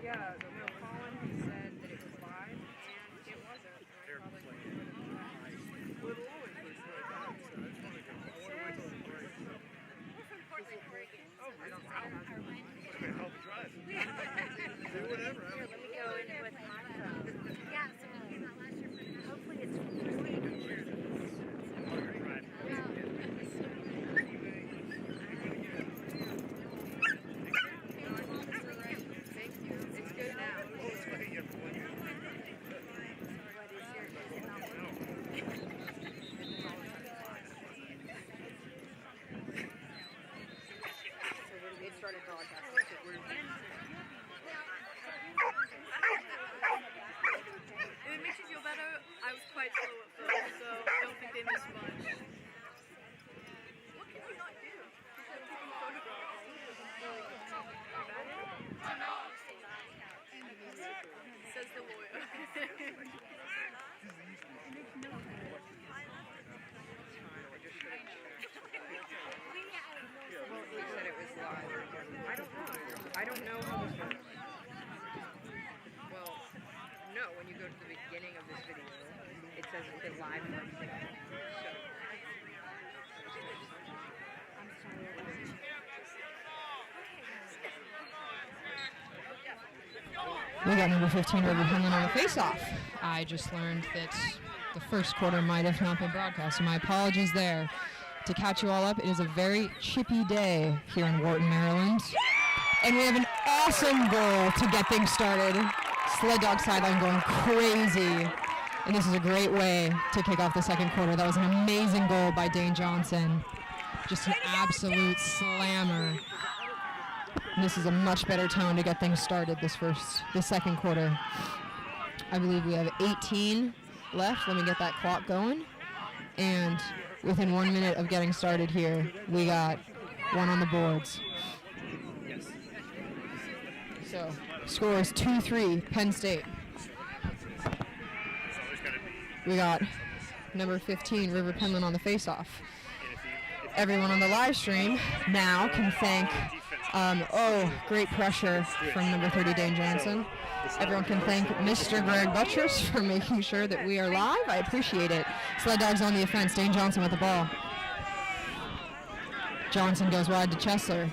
Yeah, Colin said that it was live, and it wasn't. We're from Portland, Oregon. Oh, I don't help drive. Do whatever. Here, let me go in with my phone. Yeah, so we came out last year for hopefully it's started broadcasting. If it makes you feel better, I was quite slow at first, so I don't think they missed much. What can we not do? Says the lawyer. Well, he said it was live. I don't know how this works. Well, no, when you go to the beginning of this video, it says the live version. We got number 15, River Penland on the face-off. I just learned that the first quarter might have not been broadcast, so my apologies there. To catch you all up, it is a very chippy day here in Worton, Maryland. And we have an awesome goal to get things started. Sled Dog sideline going crazy. And this is a great way to kick off the second quarter. That was an amazing goal by Dane Johnson. Just an absolute slammer. And this is a much better tone to get things started this second quarter. I believe we have 18 left. Let me get that clock going. And within 1 minute of getting started here, we got one on the boards. So, score is 2-3, Penn State. We got number 15, River Penland on the face-off. Everyone on the live stream now can thank, great pressure from number 30, Dane Johnson. Everyone can thank Mr. Greg Buttress for making sure that we are live. I appreciate it. Sled Dogs on the offense. Dane Johnson with the ball. Johnson goes wide to Chesler.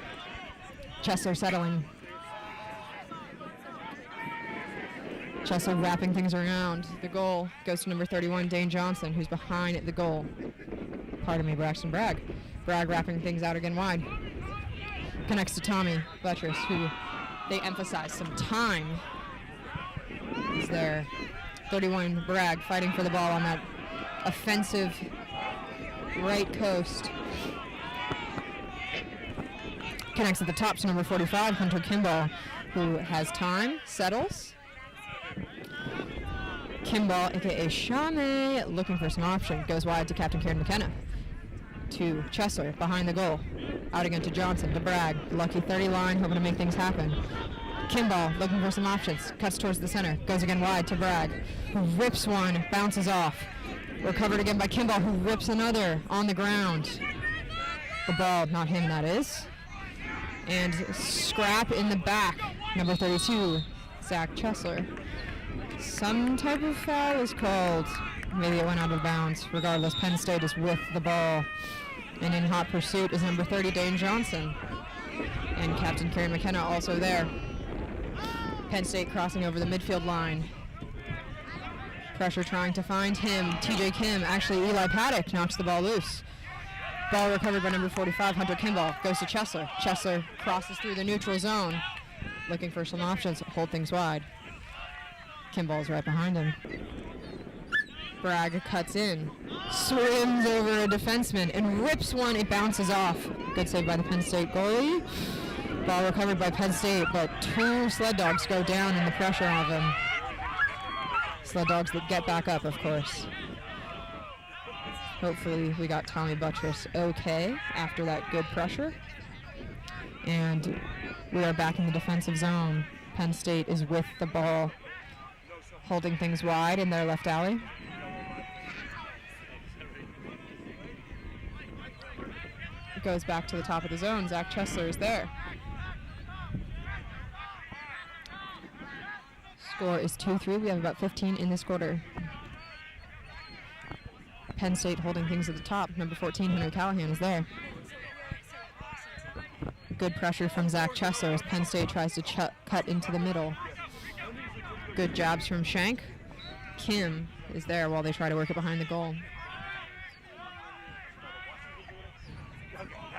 Chesler settling. Chesler wrapping things around. The goal goes to number 31, Dane Johnson, who's behind the goal. Pardon me, Braxton Bragg. Bragg wrapping things out again wide. Connects to Tommy Buttress, who they emphasize some time. He's there. 31, Bragg fighting for the ball on that offensive right coast. Connects at the top to number 45, Hunter Kimball, who has time, settles. Kimball, a.k.a. Shame, looking for some option. Goes wide to Captain Karen McKenna. To Chesler, behind the goal. Out again to Johnson, to Bragg. Lucky 30 line, hoping to make things happen. Kimball, looking for some options. Cuts towards the center. Goes again wide to Bragg, who rips one, bounces off. Recovered again by Kimball, who rips another on the ground. The ball, not him, that is. And scrap in the back. Number 32, Zach Chesler. Some type of foul is called. Maybe it went out of bounds. Regardless, Penn State is with the ball. And in hot pursuit is number 30, Dane Johnson. And Captain Karen McKenna also there. Penn State crossing over the midfield line. Pressure trying to find him. TJ Kim, actually Eli Paddock knocks the ball loose. Ball recovered by number 45, Hunter Kimball. Goes to Chesler. Chesler crosses through the neutral zone. Looking for some options. Hold things wide. Kimball's right behind him. Bragg cuts in. Swims over a defenseman and rips one. It bounces off. Good save by the Penn State goalie. Ball recovered by Penn State, but two Sled Dogs go down in the pressure of him. Sled Dogs that get back up, of course. Hopefully we got Tommy Buttress okay after that good pressure. And we are back in the defensive zone. Penn State is with the ball, holding things wide in their left alley. It goes back to the top of the zone. Zach Chesler is there. Score is 2-3. We have about 15 in this quarter. Penn State holding things at the top. Number 14, Henry Callahan, is there. Good pressure from Zach Chesler as Penn State tries to cut into the middle. Good jabs from Shank. Kim is there while they try to work it behind the goal.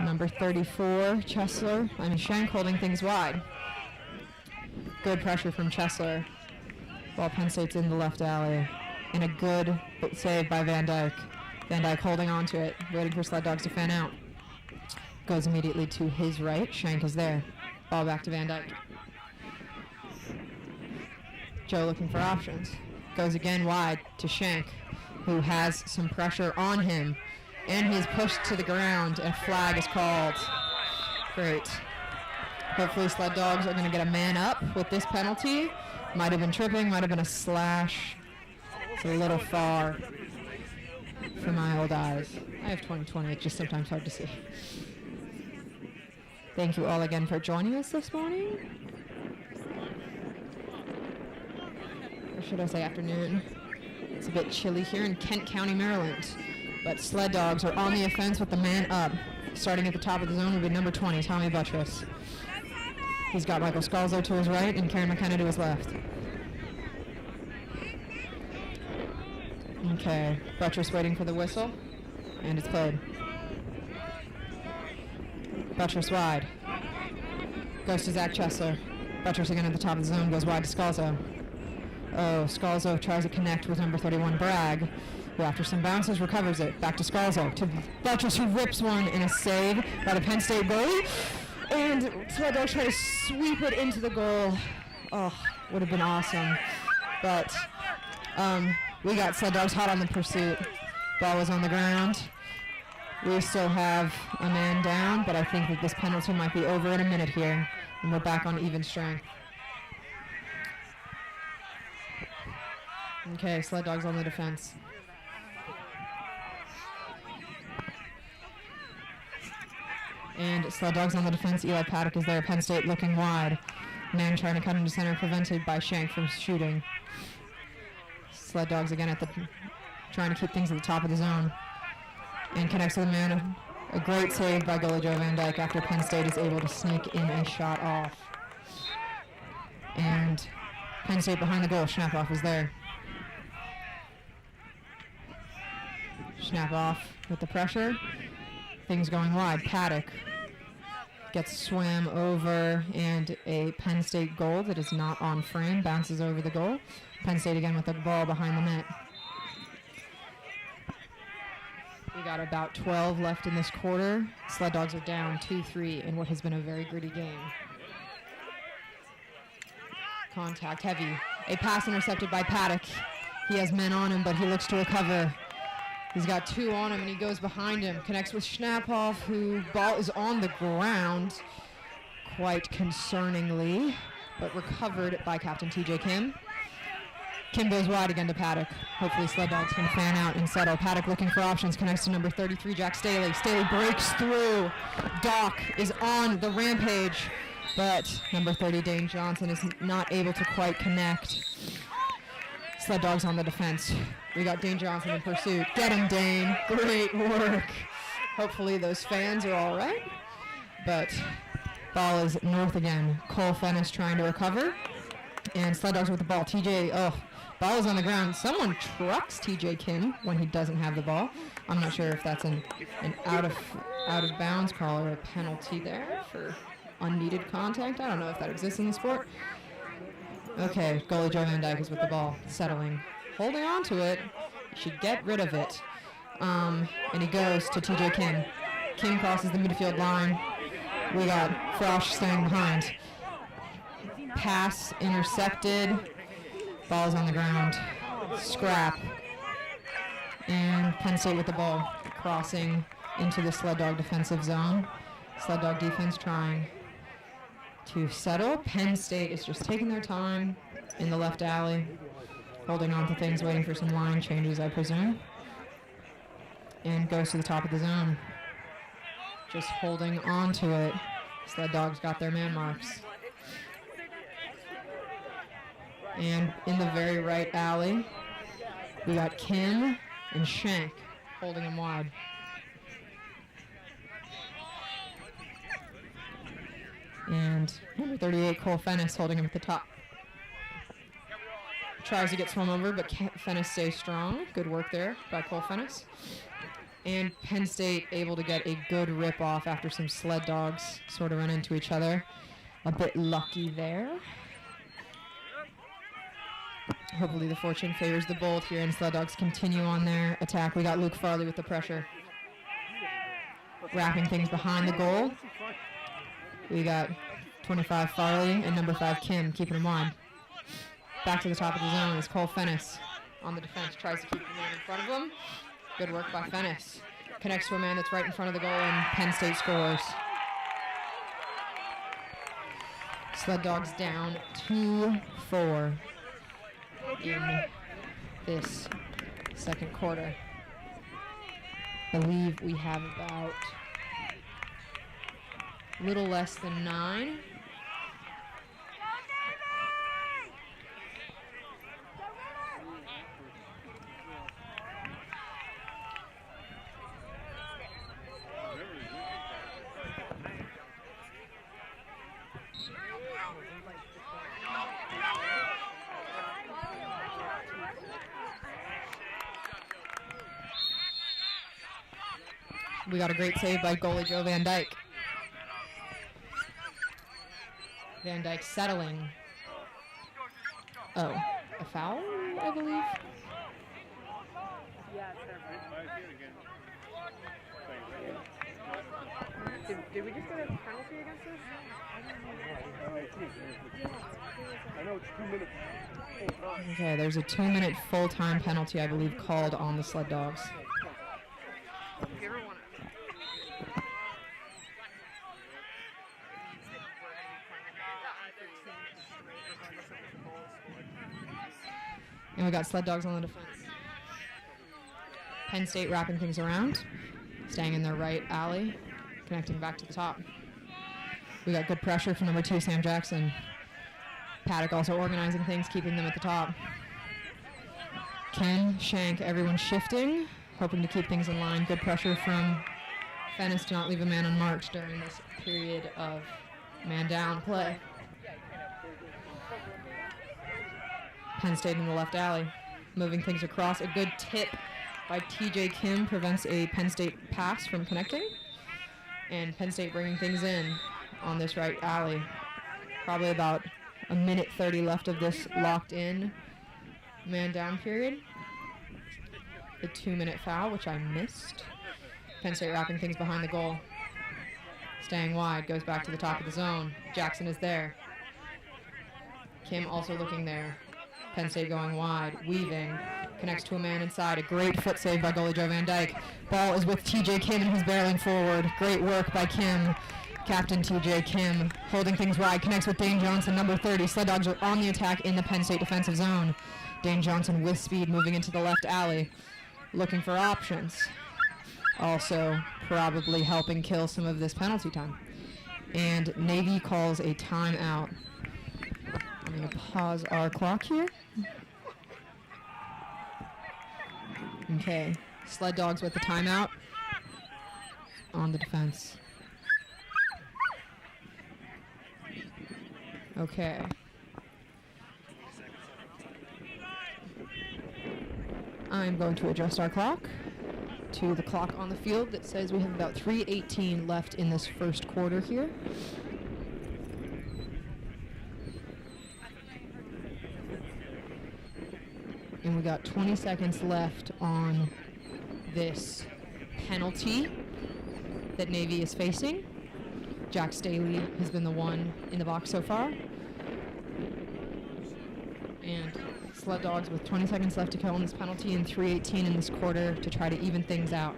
Number 34, Shank holding things wide. Good pressure from Chesler while Penn State's in the left alley. And a good save by Van Dyke. Van Dyke holding on to it, waiting for Sled Dogs to fan out. Goes immediately to his right. Shank is there. Ball back to Van Dyke. Joe looking for options. Goes again wide to Shank, who has some pressure on him. And he's pushed to the ground, and a flag is called. Great. Hopefully Sled Dogs are going to get a man up with this penalty. Might have been tripping, might have been a slash. It's a little far for my old eyes. I have 20/20, it's just sometimes hard to see. Thank you all again for joining us this morning. Or should I say afternoon? It's a bit chilly here in Kent County, Maryland. But Sled Dogs are on the offense with the man up. Starting at the top of the zone will be number 20, Tommy Buttress. He's got Michael Scalzo to his right and Karen McKenna to his left. Okay, Buttress waiting for the whistle, and it's played. Buttress wide. Goes to Zach Chesler. Buttress again at the top of the zone, goes wide to Scalzo. Oh, Scalzo tries to connect with number 31, Bragg, who after some bounces recovers it. Back to Scalzo, to Buttress, who rips one in a save by the Penn State goalie. And Sled Dogs try to sweep it into the goal. Oh, would have been awesome. But we got Sled Dogs hot on the pursuit. Ball was on the ground. We still have a man down, but I think that this penalty might be over in a minute here, and we're back on even strength. Okay, Sled Dogs on the defense. And Sled Dogs on the defense. Eli Paddock is there. Penn State looking wide. Man trying to cut into center, prevented by Shank from shooting. Sled Dogs again at the trying to keep things at the top of the zone. And connects to the man. A great save by goalie Joe Van Dyke after Penn State is able to sneak in a shot off. And Penn State behind the goal. Schnapoff is there. Schnapoff with the pressure. Things going wide. Paddock gets swam over, and a Penn State goal that is not on frame bounces over the goal. Penn State again with the ball behind the net. We got about 12 left in this quarter. Sled Dogs are down 2-3 in what has been a very gritty game. Contact heavy. A pass intercepted by Paddock. He has men on him, but he looks to recover. He's got two on him, and he goes behind him. Connects with Schnapoff, who ball is on the ground quite concerningly, but recovered by Captain TJ Kim. Kim goes wide again to Paddock. Hopefully Sled Dogs can fan out and settle. Paddock looking for options. Connects to number 33, Jack Staley. Staley breaks through. Doc is on the rampage, but number 30, Dane Johnson, is not able to quite connect. Sled Dogs on the defense. We got Dane Johnson in pursuit. Get him, Dane. Great work. Hopefully those fans are all right. But ball is north again. Cole Fennis trying to recover. And Sled Dogs with the ball. Ball is on the ground. Someone trucks TJ Kim when he doesn't have the ball. I'm not sure if that's an out of bounds call or a penalty there for unneeded contact. I don't know if that exists in the sport. Okay, goalie Joe Van Dyke is with the ball, settling. Holding on to it. He should get rid of it. And he goes to TJ Kim. Kim crosses the midfield line. We got Frosch staying behind. Pass intercepted. Ball's on the ground. Scrap. And Penn State with the ball, crossing into the Sled Dog defensive zone. Sled Dog defense trying to settle. Penn State is just taking their time in the left alley, holding on to things, waiting for some line changes, I presume. And goes to the top of the zone. Just holding on to it. Sled Dogs got their man marks. And in the very right alley, we got Kim and Shank holding him wide. And number 38, Cole Fennis, holding him at the top. Tries to get swum over, but Fennis stays strong. Good work there by Cole Fennis. And Penn State able to get a good rip off after some Sled Dogs sort of run into each other. A bit lucky there. Hopefully the fortune favors the bold here, and Sled Dogs continue on their attack. We got Luke Farley with the pressure. Wrapping things behind the goal. We got 25 Farley and number 5 Kim keeping him wide. Back to the top of the zone is Cole Fennis on the defense. Tries to keep the man in front of him. Good work by Fennis. Connects to a man that's right in front of the goal, and Penn State scores. Sled Dogs down 2-4 in this second quarter. I believe we have about a little less than 9. We got a great save by goalie Joe Van Dyke. Van Dyke settling. Oh, a foul, I believe? Did we just get a penalty against us? I know it's 2 minutes full time. Okay, there's a 2-minute full-time penalty, I believe, called on the Sled Dogs. If you ever want And we got Sled Dogs on the defense. Penn State wrapping things around, staying in their right alley, connecting back to the top. We got good pressure from number 2, Sam Jackson. Paddock also organizing things, keeping them at the top. Ken, Shank, everyone shifting, hoping to keep things in line. Good pressure from Fennis to not leave a man unmarked during this period of man down play. Penn State in the left alley, moving things across. A good tip by TJ Kim prevents a Penn State pass from connecting. And Penn State bringing things in on this right alley. Probably about a minute 30 left of this locked in man down period. The 2-minute foul, which I missed. Penn State wrapping things behind the goal. Staying wide, goes back to the top of the zone. Jackson is there. Kim also looking there. Penn State going wide, weaving, connects to a man inside. A great foot save by goalie Joe Van Dyke. Ball is with TJ Kim, and he's barreling forward. Great work by Kim. Captain TJ Kim holding things wide, connects with Dane Johnson, number 30. Sled Dogs are on the attack in the Penn State defensive zone. Dane Johnson with speed moving into the left alley, looking for options. Also probably helping kill some of this penalty time. And Navy calls a timeout. I'm going to pause our clock here. Okay, Sled Dogs with the timeout on the defense. Okay. I'm going to adjust our clock to the clock on the field that says we have about 3:18 left in this first quarter here. And we got 20 seconds left on this penalty that Navy is facing. Jack Staley has been the one in the box so far. And Sled Dogs with 20 seconds left to go on this penalty and 3:18 in this quarter to try to even things out.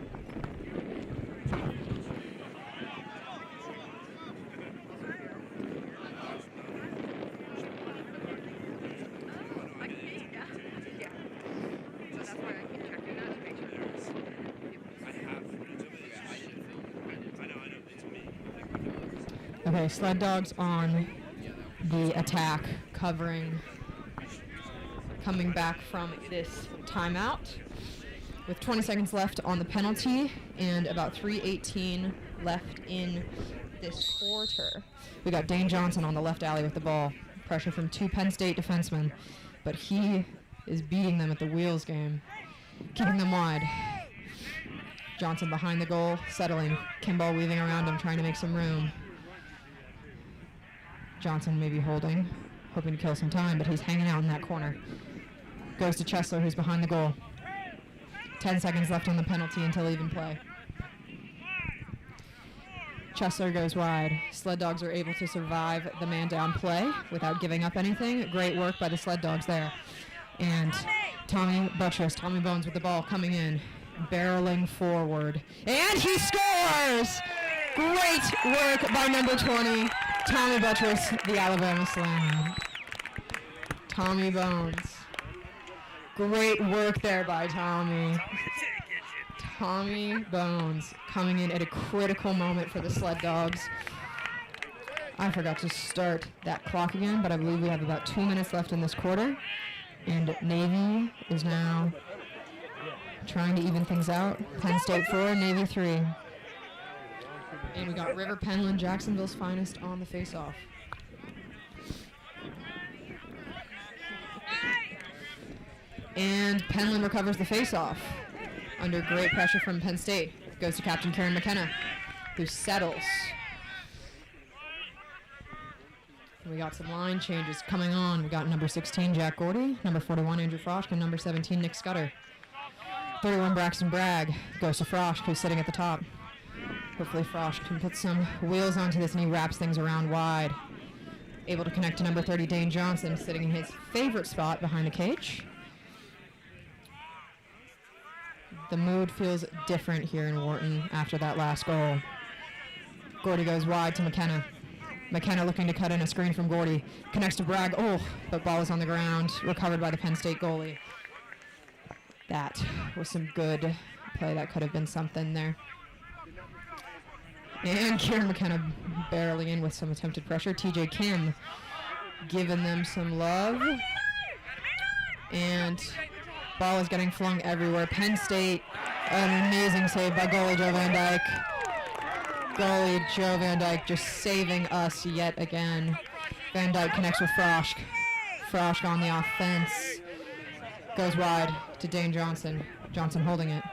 Okay, Sled Dogs on the attack, covering coming back from this timeout with 20 seconds left on the penalty and about 3:18 left in this quarter. We got Dane Johnson on the left alley with the ball. Pressure from 2 Penn State defensemen, but he is beating them at the wheels game, keeping them wide. Johnson behind the goal, settling. Kimball weaving around him, trying to make some room. Johnson maybe holding, hoping to kill some time, but he's hanging out in that corner. Goes to Chesler, who's behind the goal. 10 seconds left on the penalty until even play. Chesler goes wide. Sled Dogs are able to survive the man-down play without giving up anything. Great work by the Sled Dogs there. And Tommy Bones with the ball coming in, barreling forward. And he scores! Great work by number 20, Tommy Buttress, the Alabama Slam. Tommy Bones. Great work there by Tommy. Tommy Bones coming in at a critical moment for the Sled Dogs. I forgot to start that clock again, but I believe we have about 2 minutes left in this quarter. And Navy is now trying to even things out. Penn State 4, Navy 3. And we got River Penland, Jacksonville's finest, on the face-off. And Penland recovers the face-off under great pressure from Penn State. Goes to Captain Karen McKenna, who settles. And we got some line changes coming on. We got number 16, Jack Gordy, number 41, Andrew Frosch, and number 17, Nick Scudder. 31, Braxton Bragg goes to Frosch, who's sitting at the top. Hopefully Frosch can put some wheels onto this, and he wraps things around wide. Able to connect to number 30, Dane Johnson, sitting in his favorite spot behind the cage. The mood feels different here in Worton after that last goal. Gordy goes wide to McKenna. McKenna looking to cut in a screen from Gordy. Connects to Bragg. Oh, but ball is on the ground. Recovered by the Penn State goalie. That was some good play. That could have been something there. And Kieran McKenna barreling in with some attempted pressure. TJ Kim giving them some love. And ball is getting flung everywhere. Penn State, an amazing save by goalie Joe Van Dyke. Goalie Joe Van Dyke just saving us yet again. Van Dyke connects with Frosch. Frosch on the offense. Goes wide to Dane Johnson. Johnson holding it.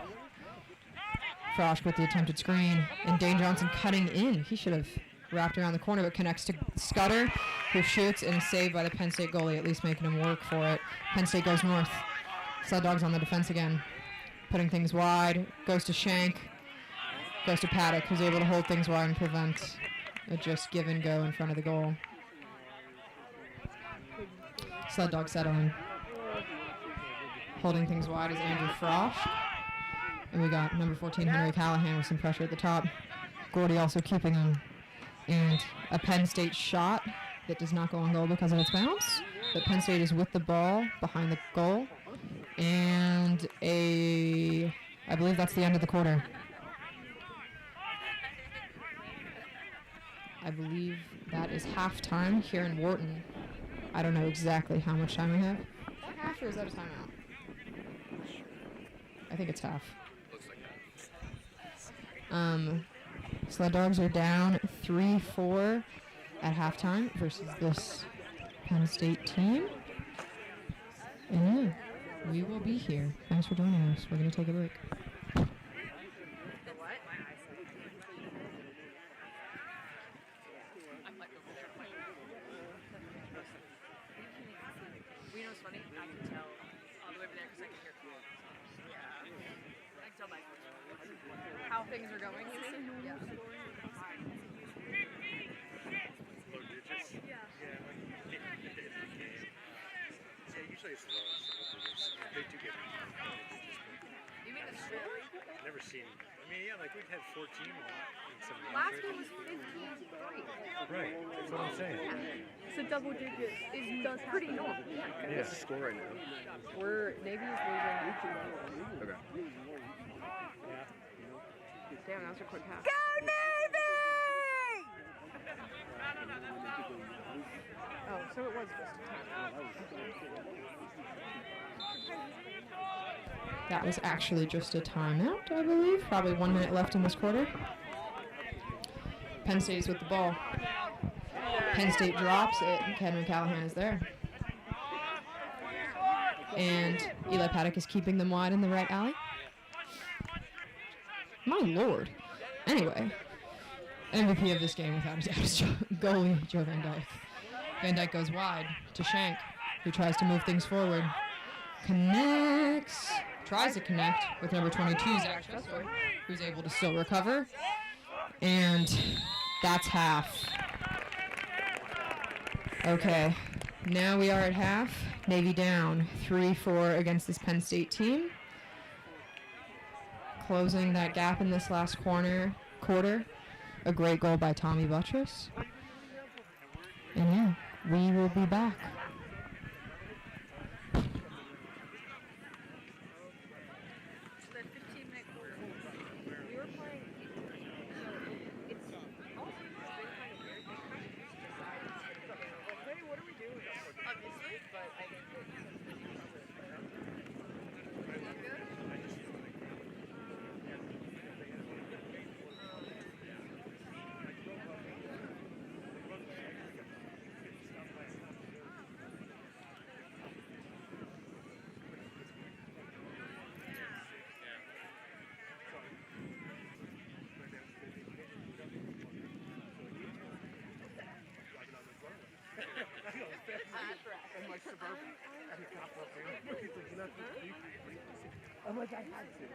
Frosch with the attempted screen. And Dane Johnson cutting in. He should have wrapped around the corner, but connects to Scudder, who shoots, and is saved by the Penn State goalie, at least making him work for it. Penn State goes north. Sled Dogs on the defense again. Putting things wide. Goes to Shank. Goes to Paddock, who's able to hold things wide and prevent a just give and go in front of the goal. Sled Dog settling. Holding things wide is Andrew Frosch. And we got number 14, Henry Callahan, with some pressure at the top. Gordy also keeping him. And a Penn State shot that does not go on goal because of its bounce. But Penn State is with the ball behind the goal. And I believe that's the end of the quarter. I believe that is halftime here in Worton. I don't know exactly how much time we have. Is that half or is that a timeout? I think it's half. Looks like that. Sled Dogs are down 3-4 at halftime versus this Penn State team. And yeah, we will be here. Thanks for joining us. We're going to take a break. How things are going, you mean? Yeah. Low digits? Yeah. Yeah, usually it's low single digits. They do get You mean the score? never seen. I mean, yeah, like we've had 14 in some Last one was 15-3. Right, that's what I'm saying. So double digits is pretty normal. Yeah. What's the score right now? Navy is losing. Okay. Damn, that was a quick half. Go Navy! Oh, So it was just a timeout. That was actually just a timeout, I believe. Probably 1 minute left in this quarter. Penn State's with the ball. Penn State drops it, and Cameron Callahan is there. And Eli Paddock is keeping them wide in the right alley. My lord. Anyway, MVP of this game without a doubt is goalie Joe Van Dyke. Van Dyke goes wide to Shank, who tries to move things forward. Connects. Tries to connect with number 22, Zach Chesler, who's able to still recover. And that's half. Okay, now we are at half. Navy down 3-4 against this Penn State team. Closing that gap in this last quarter. A great goal by Tommy Buttress. And yeah, we will be back. I'm like, I had to.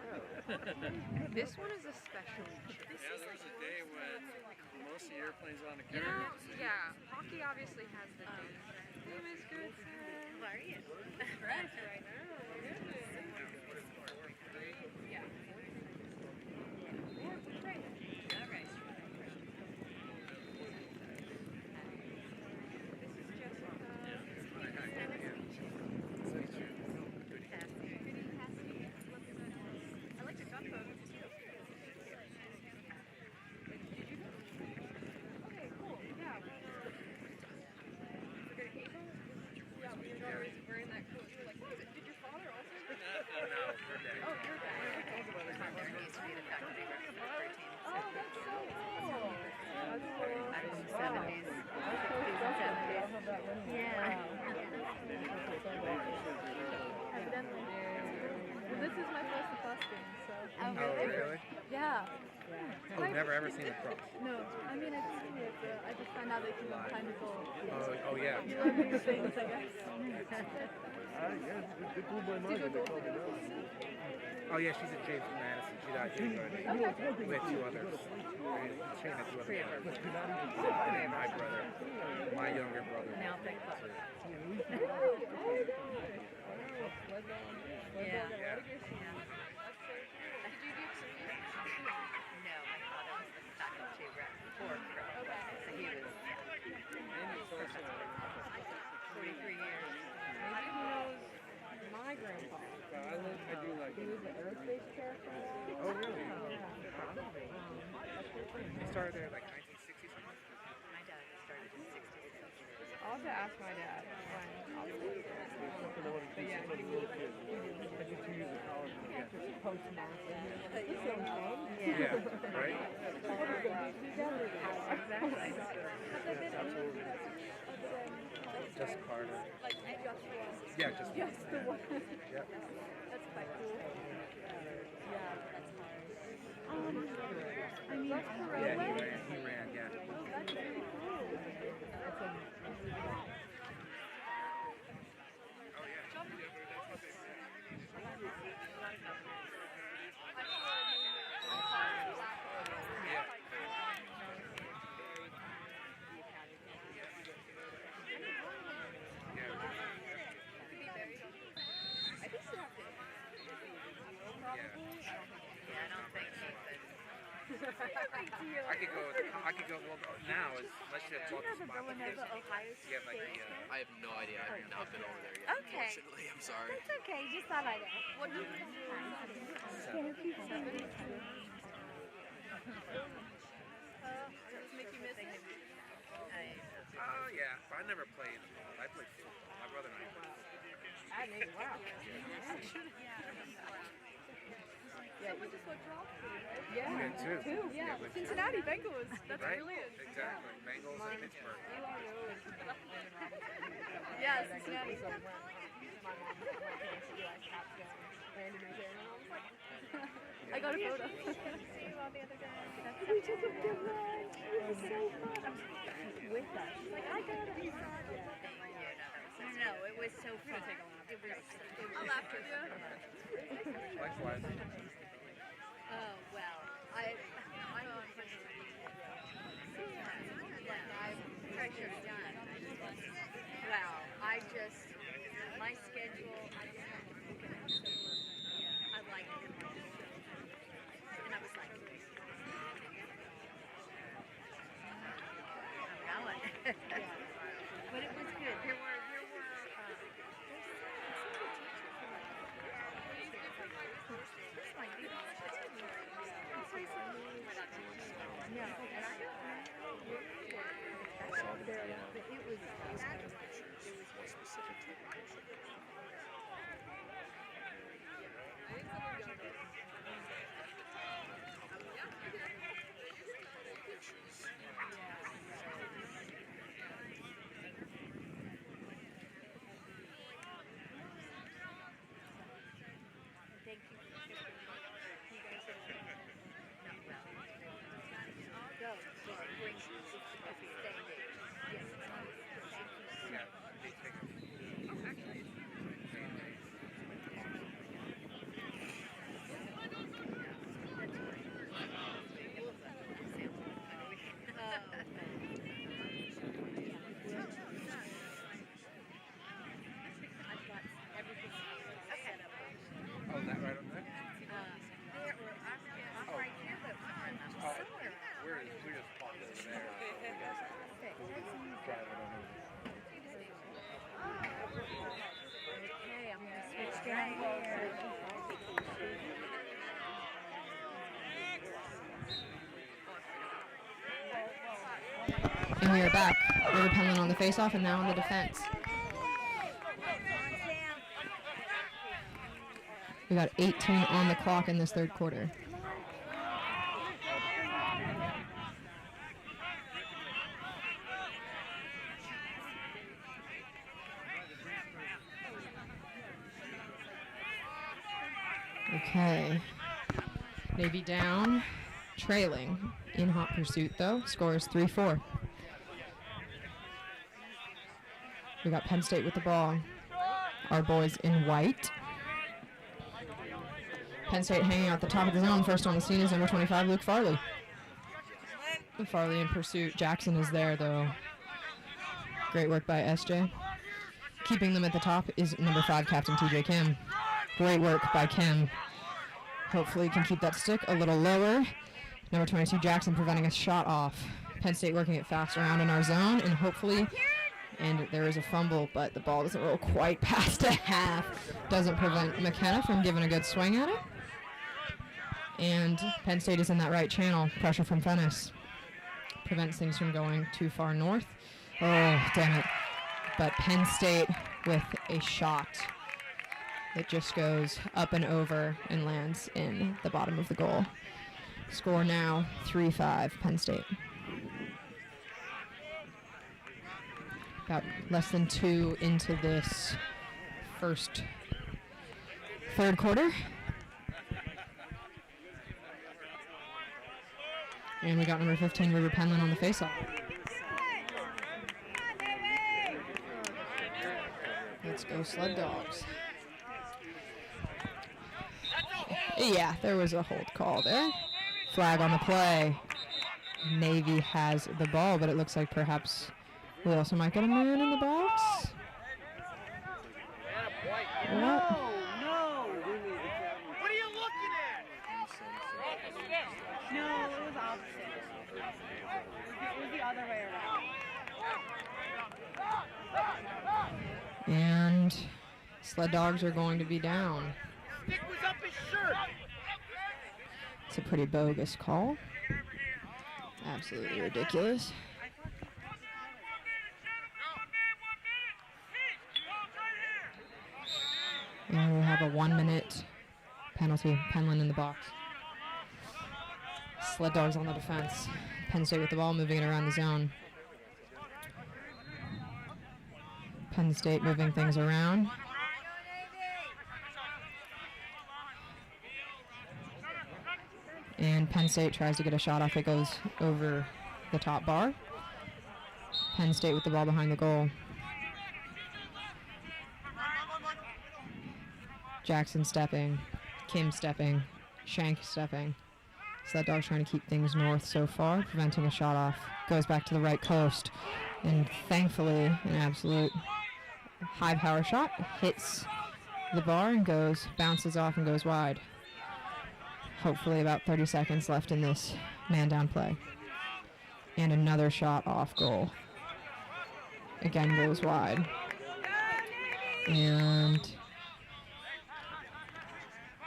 This one is a special. Yeah, there was a day when most of the airplanes on the You carrier. know, yeah, hockey obviously has the name is good. How are you? Fresh right now. Yeah. All right. I like your duck photos too. Did you go? Okay, cool. Yeah. We're gonna Hazel? Yeah, when your daughter is wearing that coat, you were like, what is it? Did your father also? No, her dad. Oh, your dad. There needs to be the faculty record for our team. Oh, that's so cool. That's cool. Back in the 70s. 60s and 70s. Yeah. Evidently. Well, this is my first lacrosse game, so. Oh, really? Yeah. Oh, you've never ever seen lacrosse? No, I mean, I've seen it, but I just found out that you can kind of go. Oh yeah. You learn new things, I guess. They blew my mind when they told me no. Oh yeah, she's at James Madison. She died with two others. Trained at two other brothers. And my brother, my younger brother. Now big buck. Yeah. Yeah. No, my father was the faculty rep for Crow. So he was 43 years. Maybe he knows my grandpa. I do like He was the aerospace chair for a while. Oh really? Probably. They started there like 1960 something. My dad started in 66. I'll have to ask my dad when I'll be there. But yeah, he was. I did 2 years of college. Postmaster. Yeah, right? Exactly. Just Carter. Yeah, just Yes, the one. Yep. That's quite cool. Yeah, that's hard. I mean, Yeah, he ran, yeah. that's really cool. That's a Yeah, I don't think he could. I could go, well, now, unless you have Do you know lots the of spots. Villanova, Ohio You have like State? the, I have no idea. I have not been over there yet. Okay. Unfortunately, I'm sorry. It's okay, just thought I'd ask. What number is Does this make you miss it? yeah. Yeah, but I never played. I played football. My brother and I played football. Yeah, we just watched Rock. Yeah, two. Yeah, but Cincinnati Bengals. That's right? brilliant. Exactly. Bengals and Pittsburgh. Yeah, Cincinnati. I got a photo. We took a good lunch. It was so fun. With us. Like, I got it. No, it was so fun. I laughed with you. Likewise. Oh, well, I'm pressure done. Well, my schedule, I just have to look at it. I like it. And I was like, I'm going. But it was good. There were And we are back. River Penland on the faceoff and now on the defense. We got 18 on the clock in this third quarter. Okay. Navy down, trailing. In hot pursuit, though. Score is 3-4. We got Penn State with the ball. Our boys in white. Penn State hanging out the top of the zone. First on the scene is number 25, Luke Farley. Farley in pursuit. Jackson is there, though. Great work by SJ. Keeping them at the top is number 5, Captain TJ Kim. Great work by Kim. Hopefully he can keep that stick a little lower. Number 22, Jackson, preventing a shot off. Penn State working it fast around in our zone, and hopefully, and there is a fumble, but the ball doesn't roll quite past a half. Doesn't prevent McKenna from giving a good swing at it. And Penn State is in that right channel. Pressure from Fennis prevents things from going too far north. Oh, damn it. But Penn State with a shot that just goes up and over and lands in the bottom of the goal. Score now 3-5 Penn State. About less than 2 into this third quarter. And we got number 15, River Penland, on the faceoff. Let's go Sled Dogs. Yeah, there was a hold call there. Flag on the play. Navy has the ball, but it looks like perhaps we also might get a man in the box. What? No. What are you looking at? No, it was opposite. It was the other way around. And Sled Dogs are going to be down. Stick was up his shirt. It's a pretty bogus call. Absolutely ridiculous. And we have a 1-minute penalty. Penland in the box. Sled Dogs on the defense. Penn State with the ball, moving it around the zone. Penn State moving things around. And Penn State tries to get a shot off. It goes over the top bar. Penn State with the ball behind the goal. Jackson stepping. Kim stepping. Shank stepping. Sled Dogs trying to keep things north so far, preventing a shot off. Goes back to the right coast. And thankfully, an absolute high power shot. Hits the bar and bounces off and goes wide. Hopefully about 30 seconds left in this man down play. And another shot off goal. Again goes wide. And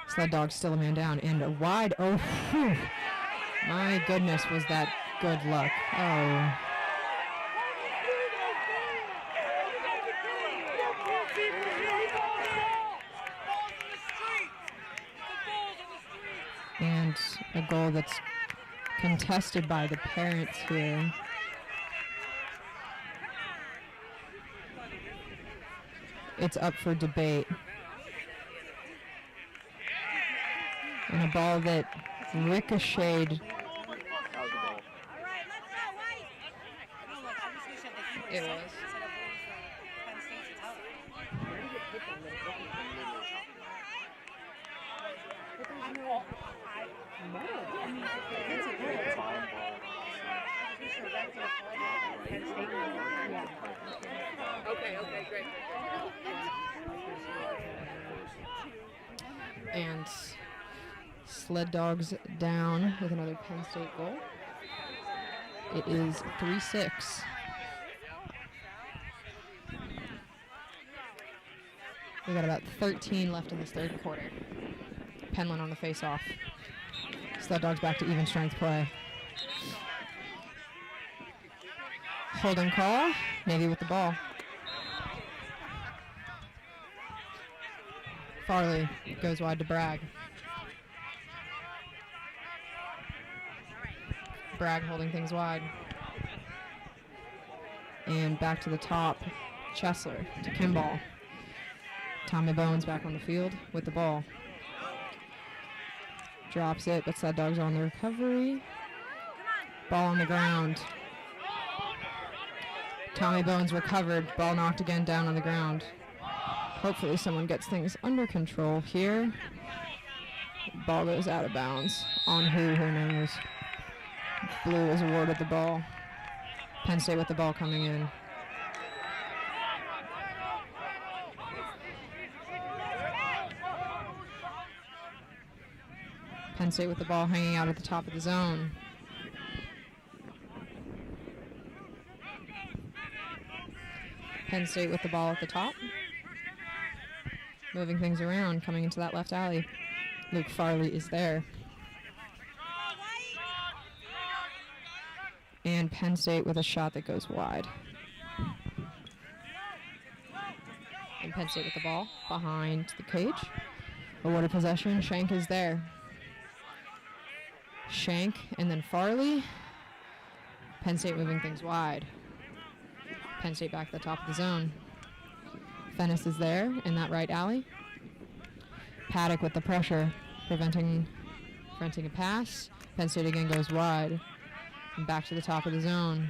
Sled Dogs still a man down and a wide. Oh, whew. My goodness, was that good luck. Oh. And a goal that's contested by the parents here. It's up for debate. And a ball that ricocheted. It was. Okay, great. And Sled Dogs down with another Penn State goal. It is 3-6. We got about 13 left in this third quarter. Penland on the face-off. Sled Dogs back to even strength play. Holding call. Navy with the ball. Farley goes wide to Bragg. Bragg holding things wide. And back to the top. Chesler to Kimball. Tommy Bones back on the field with the ball. Drops it, but Sled Dogs on the recovery. Ball on the ground. Tommy Bones recovered. Ball knocked again down on the ground. Hopefully someone gets things under control here. Ball goes out of bounds. On who knows. Blue is awarded the ball. Penn State with the ball coming in. Penn State with the ball hanging out at the top of the zone. Penn State with the ball at the top. Moving things around, coming into that left alley. Luke Farley is there. And Penn State with a shot that goes wide. And Penn State with the ball behind the cage. Awarded possession, Shank is there. Shank and then Farley. Penn State moving things wide. Penn State back at the top of the zone. Fennis is there in that right alley. Paddock with the pressure, preventing a pass. Penn State again goes wide. And back to the top of the zone.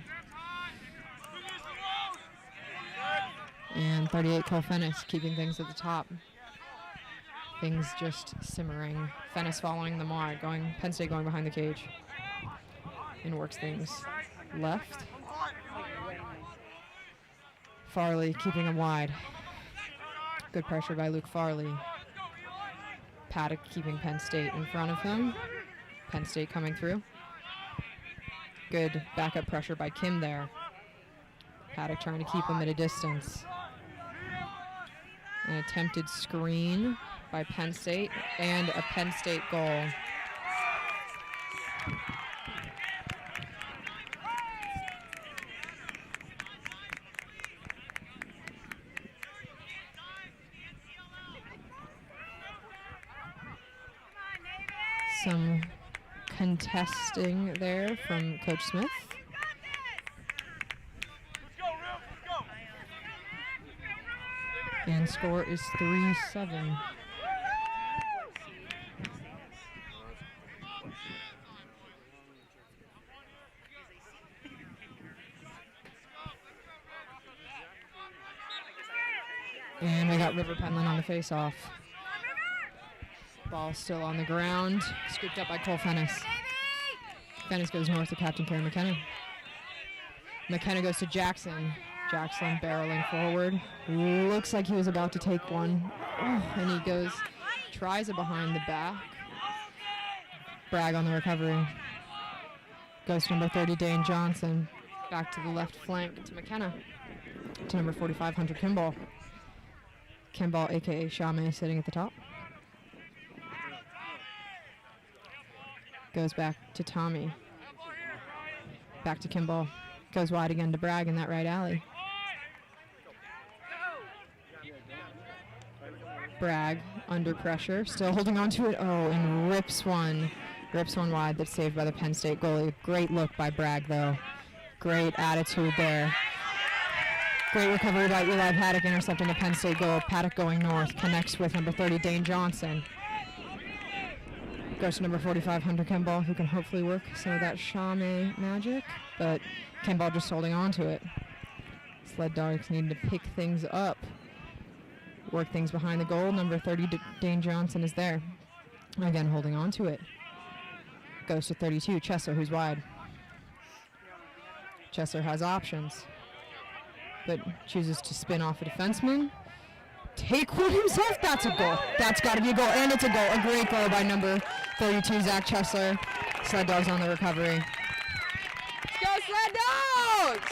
And 38 Cole Fennis keeping things at the top. Things just simmering. Fennis following the mark, Penn State going behind the cage. And works things left. Farley keeping him wide. Good pressure by Luke Farley. Paddock keeping Penn State in front of him. Penn State coming through. Good backup pressure by Kim there. Paddock trying to keep him at a distance. An attempted screen by Penn State and a Penn State goal. Some contesting there from Coach Smith. And score is 3-7. And we got River Penland on the face-off. Ball still on the ground, scooped up by Cole Fennis. Fennis goes north to Captain Karen McKenna. McKenna goes to Jackson. Jackson barreling forward. Looks like he was about to take one. Oh, and he goes, tries it behind the back. Bragg on the recovery. Goes to number 30, Dane Johnson. Back to the left flank to McKenna. To number 45, Hunter Kimball. Kimball, a.k.a. Shame, sitting at the top. Goes back to Tommy. Back to Kimball. Goes wide again to Bragg in that right alley. Bragg under pressure, still holding on to it. Oh, and rips one wide that's saved by the Penn State goalie. Great look by Bragg, though. Great attitude there. Great recovery by Eli Paddock, intercepting the Penn State goal. Paddock going north, connects with number 30, Dane Johnson. Goes to number 45, Hunter Kimball, who can hopefully work some of that Shame magic, but Kimball just holding on to it. Sled Dogs need to pick things up. Work things behind the goal. Number 30, Dane Johnson is there. Again, holding on to it. Goes to 32, Chesler, who's wide. Chesler has options, but chooses to spin off a defenseman. Take one himself. That's a goal. That's got to be a goal, and it's a goal. A great goal by number 32, Zach Chesler. Sled Dogs on the recovery. Let's go, Sled Dogs!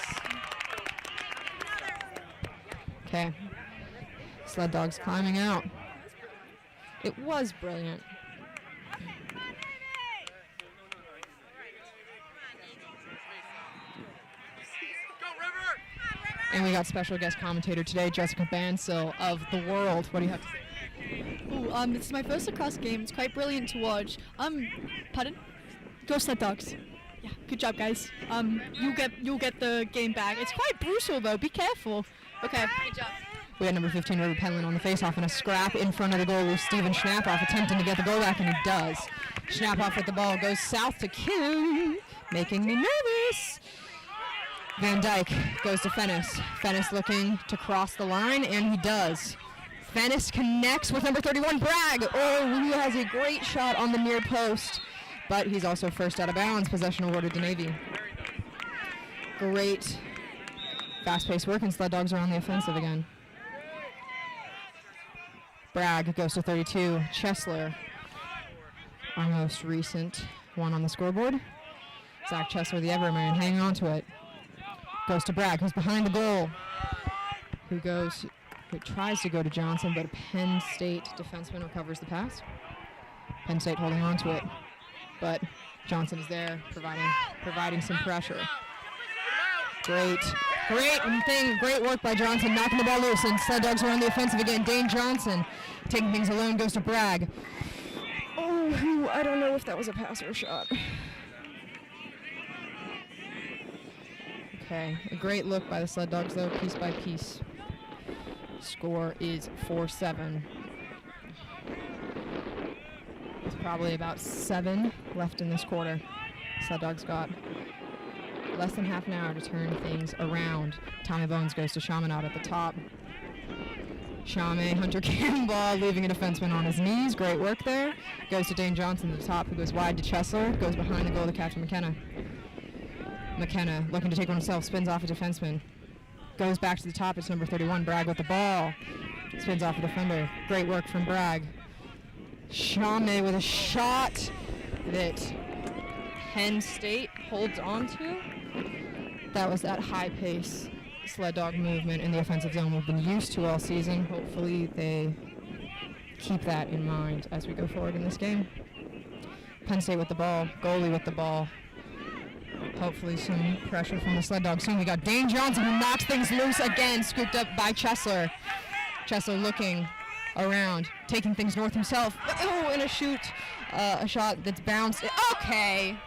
Okay. Sled Dogs climbing out. It was brilliant. And we got special guest commentator today, Jessica Bansill of The World. What do you have to say? Ooh, this is my first lacrosse game. It's quite brilliant to watch. Pardon? Go Sled Dogs. Yeah, good job, guys. You'll get the game back. It's quite brutal though. Be careful. Okay, good job. We had number 15, River Penland, on the face-off in a scrap in front of the goal with Steven Schnapoff attempting to get the goal back, and he does. Schnapoff with the ball goes south to Kim, making me nervous. Van Dyke goes to Fennis. Fennis looking to cross the line, and he does. Fennis connects with number 31, Bragg. Oh, he has a great shot on the near post, but he's also first out of bounds. Possession awarded to Navy. Great fast-paced work, and Sled Dogs are on the offensive again. Bragg goes to 32, Chesler. Our most recent one on the scoreboard. Zach Chesler, the Everman, hanging on to it. Goes to Bragg, who's behind the goal. Who tries to go to Johnson, but a Penn State defenseman recovers the pass. Penn State holding on to it, but Johnson is there, providing some pressure. Great work by Johnson, knocking the ball loose, and Sled Dogs are on the offensive again. Dane Johnson taking things alone, goes to Bragg. Oh, I don't know if that was a pass or a shot. Okay, a great look by the Sled Dogs, though, piece by piece. Score is 4-7. There's probably about 7 left in this quarter. Sled Dogs got less than half an hour to turn things around. Tommy Bones goes to Chaminade at the top. Shame, Hunter Kimball leaving a defenseman on his knees. Great work there. Goes to Dane Johnson at the top, who goes wide to Chesler. Goes behind the goal to Captain McKenna. McKenna looking to take one himself, spins off a defenseman. Goes back to the top, it's number 31, Bragg with the ball. Spins off a defender. Great work from Bragg. Shame with a shot that Penn State holds on to. That was that high pace Sled Dog movement in the offensive zone we've been used to all season. Hopefully they keep that in mind as we go forward in this game. Penn State with the ball, goalie with the ball. Hopefully some pressure from the Sled Dogs soon. We got Dane Johnson, who knocks things loose again, scooped up by Chesler. Chesler looking around, taking things north himself. Oh, and a shoot A shot that's bounced. Okay.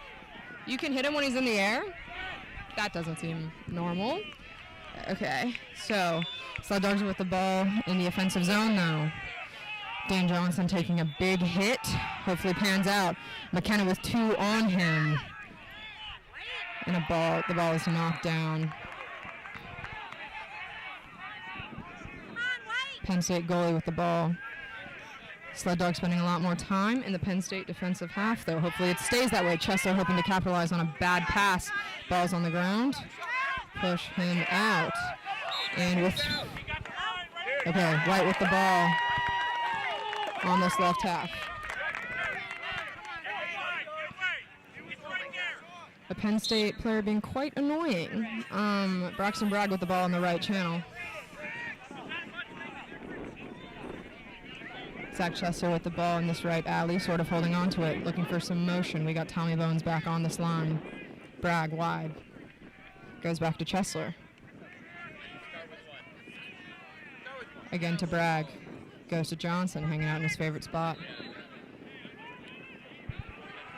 You can hit him when he's in the air? That doesn't seem normal. Okay. So, Sled Dogs are with the ball in the offensive zone now. Dane Johnson taking a big hit. Hopefully pans out. McKenna with 2 on him. And the ball is knocked down. Penn State goalie with the ball. Sled Dogs spending a lot more time in the Penn State defensive half, though. Hopefully it stays that way. Chester hoping to capitalize on a bad pass. Ball's on the ground. Push him out. And with... Okay, White with the ball on this left half. A Penn State player being quite annoying. Braxton Bragg with the ball in the right channel. Zach Chester with the ball in this right alley, sort of holding on to it, looking for some motion. We got Tommy Bones back on this line. Bragg wide. Goes back to Chesler. Again to Bragg. Goes to Johnson, hanging out in his favorite spot.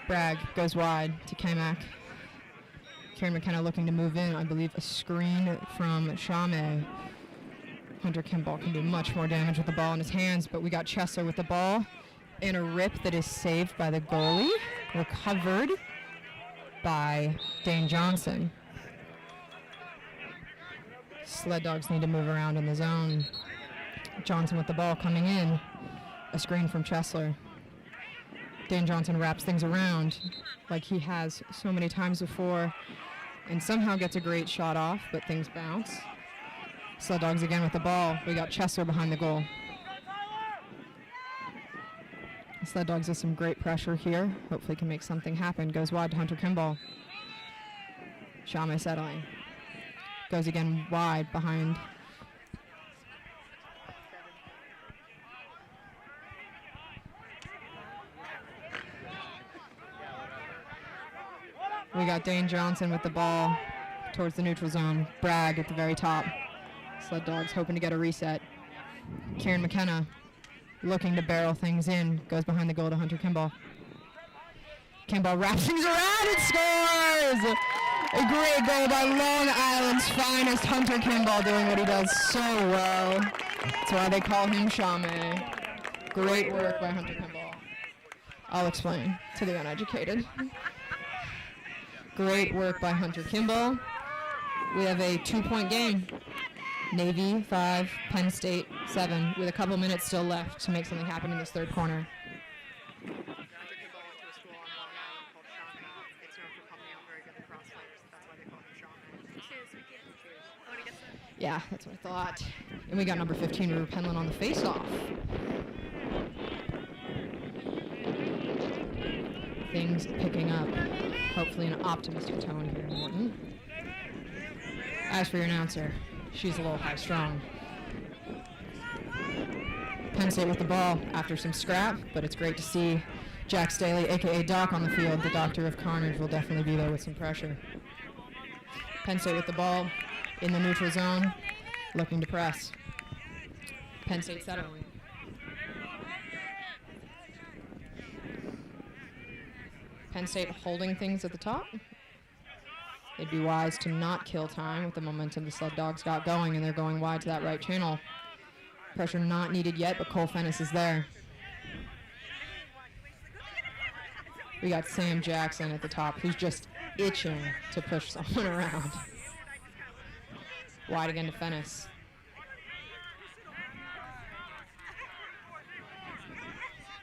Bragg goes wide to K-Mac. Kieran McKenna looking to move in. I believe a screen from Shame. Hunter Kimball can do much more damage with the ball in his hands, but we got Chesler with the ball in a rip that is saved by the goalie, recovered by Dane Johnson. Sled Dogs need to move around in the zone. Johnson with the ball coming in, a screen from Chesler. Dane Johnson wraps things around like he has so many times before and somehow gets a great shot off, but things bounce. Sled Dogs again with the ball. We got Chesler behind the goal. Sled Dogs with some great pressure here. Hopefully can make something happen. Goes wide to Hunter Kimball. Shame settling. Goes again wide behind. We got Dane Johnson with the ball towards the neutral zone. Bragg at the very top. Sled Dogs hoping to get a reset. Kieran McKenna looking to barrel things in. Goes behind the goal to Hunter Kimball. Kimball wraps things around and scores! A great goal by Long Island's finest Hunter Kimball, doing what he does so well. That's why they call him Shame. Great work by Hunter Kimball. I'll explain to the uneducated. Great work by Hunter Kimball. We have a 2-point game. Navy 5, Penn State 7, with a couple minutes still left to make something happen in this third corner. Hunter Kimball went to a school on Long Island called Shawnee. It's known for pumping out very good lacrosse players. That's why they call him Shawnee. Cheers, we get cheers. I want to get some. Yeah, that's what I thought. And we got number 15, River Penland, on the face-off. Things picking up. Hopefully an optimistic tone here in Worton. As for your announcer, she's a little high-strung. Penn State with the ball after some scrap, but it's great to see Jack Staley, a.k.a. Doc, on the field. The doctor of carnage will definitely be there with some pressure. Penn State with the ball in the neutral zone, looking to press. Penn State settling. Penn State holding things at the top. It'd be wise to not kill time with the momentum the Sled Dogs got going, and they're going wide to that right channel. Pressure not needed yet, but Cole Fennis is there. We got Sam Jackson at the top, who's just itching to push someone around. Wide again to Fennis.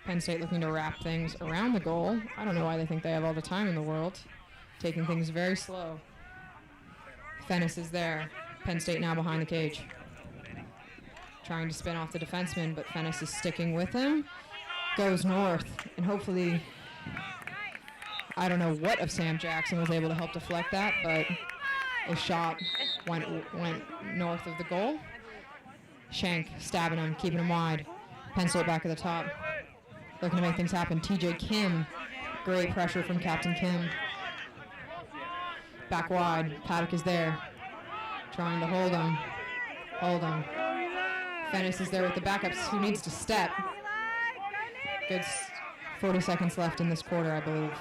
Penn State looking to wrap things around the goal. I don't know why they think they have all the time in the world. Taking things very slow. Fennis is there. Penn State now behind the cage. Trying to spin off the defenseman, but Fennis is sticking with him. Goes north, and hopefully, I don't know what of Sam Jackson was able to help deflect that, but a shot went north of the goal. Shank stabbing him, keeping him wide. Penn State back at the top. Looking to make things happen. TJ Kim, great pressure from Captain Kim. Back wide, Paddock is there. Trying to hold him. Fennis is there with the backups. Who needs to step? Good 40 seconds left in this quarter, I believe.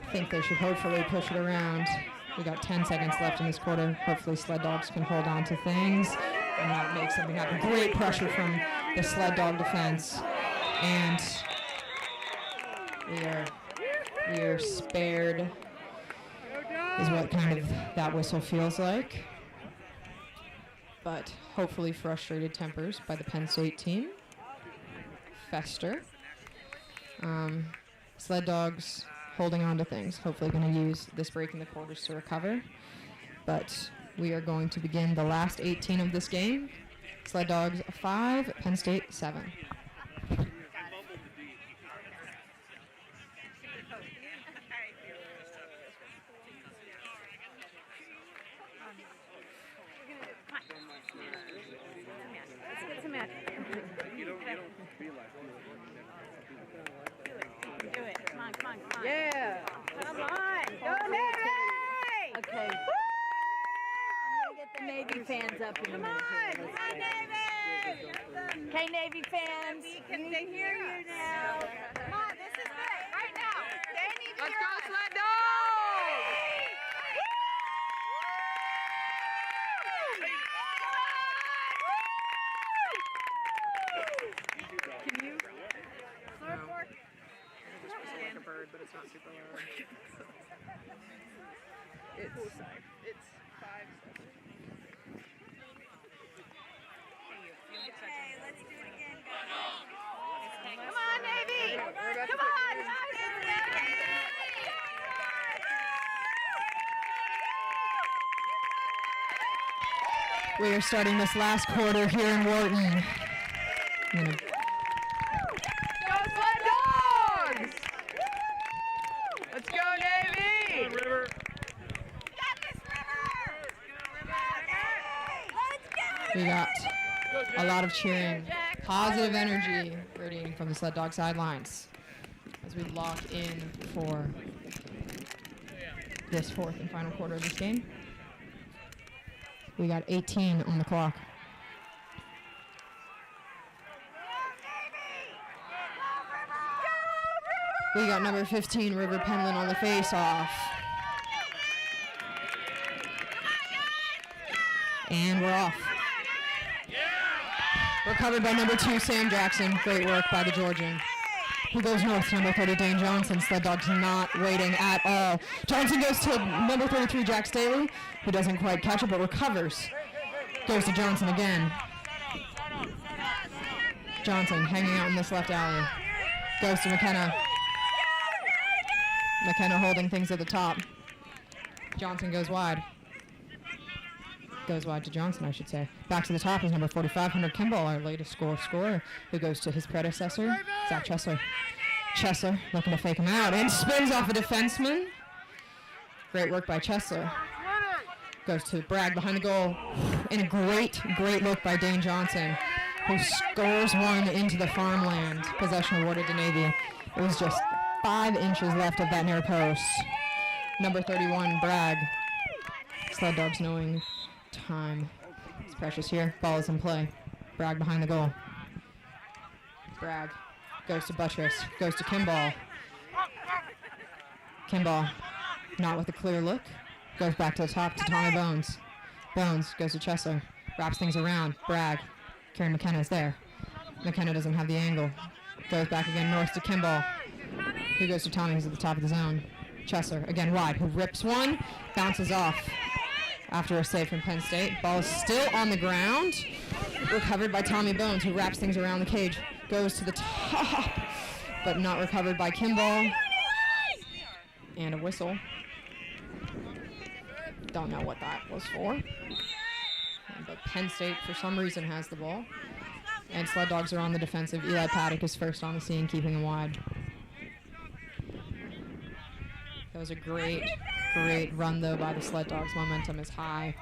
I think they should hopefully push it around. We got 10 seconds left in this quarter. Hopefully Sled Dogs can hold on to things and not make something happen. Great pressure from the Sled Dog defense. And we are spared, is what kind of that whistle feels like. But hopefully frustrated tempers by the Penn State team fester. Sled Dogs holding on to things, hopefully going to use this break in the quarters to recover. But we are going to begin the last 18 of this game. Sled Dogs 5, Penn State 7. Yeah. Come on. Go Navy! Okay. I'm going to get the Navy fans up in a minute. Come on, Navy! Okay, Navy fans. Can they hear you now? Come on, this is it. Right now. They need to hear us. Sled Dogs! Can you? Like a bird, but it's not super loud. It's 5 seconds. Okay, let's do it again, guys. Come on, Navy! Come on! We are starting this last quarter here in Worton. Let's go, Navy! River. We got a lot of cheering, positive energy radiating from the Sled Dog sidelines as we lock in for this fourth and final quarter of this game. We got 18 on the clock. We got number 15, River Penland, on the face-off. And we're off. Recovered by number 2, Sam Jackson. Great work by the Georgian. Who goes north, number 30, Dane Johnson. Sled Dogs not waiting at all. Johnson goes to number 33, Jack Staley, who doesn't quite catch it but recovers. Goes to Johnson again. Johnson hanging out in this left alley. Goes to McKenna. McKenna holding things at the top. Johnson goes wide. Goes wide to Johnson, I should say. Back to the top is number 45, Hunter Kimball, our latest scorer, who goes to his predecessor, Zach Chesler. Chesler looking to fake him out and spins off a defenseman. Great work by Chesler. Goes to Bragg behind the goal. And a great look by Dane Johnson, who scores one into the farmland. Possession awarded to Navy. It was just 5 inches left of that near post. Number 31, Bragg. Sled Dogs knowing time is precious here. Ball is in play. Bragg behind the goal. Bragg goes to Buttress. Goes to Kimball. Kimball not with a clear look. Goes back to the top to Tommy Bones. Bones goes to Chesler. Wraps things around. Bragg. Karen McKenna's there. McKenna doesn't have the angle. Goes back again north to Kimball. Who goes to Tommy, who's at the top of the zone. Chesler again wide, who rips one, bounces off after a save from Penn State. Ball is still on the ground. Recovered by Tommy Bones, who wraps things around the cage. Goes to the top, but not recovered by Kimball. And a whistle. Don't know what that was for. But Penn State, for some reason, has the ball. And Sled Dogs are on the defensive. Eli Paddock is first on the scene, keeping him wide. That was a great run, though, by the Sled Dogs. Momentum is high.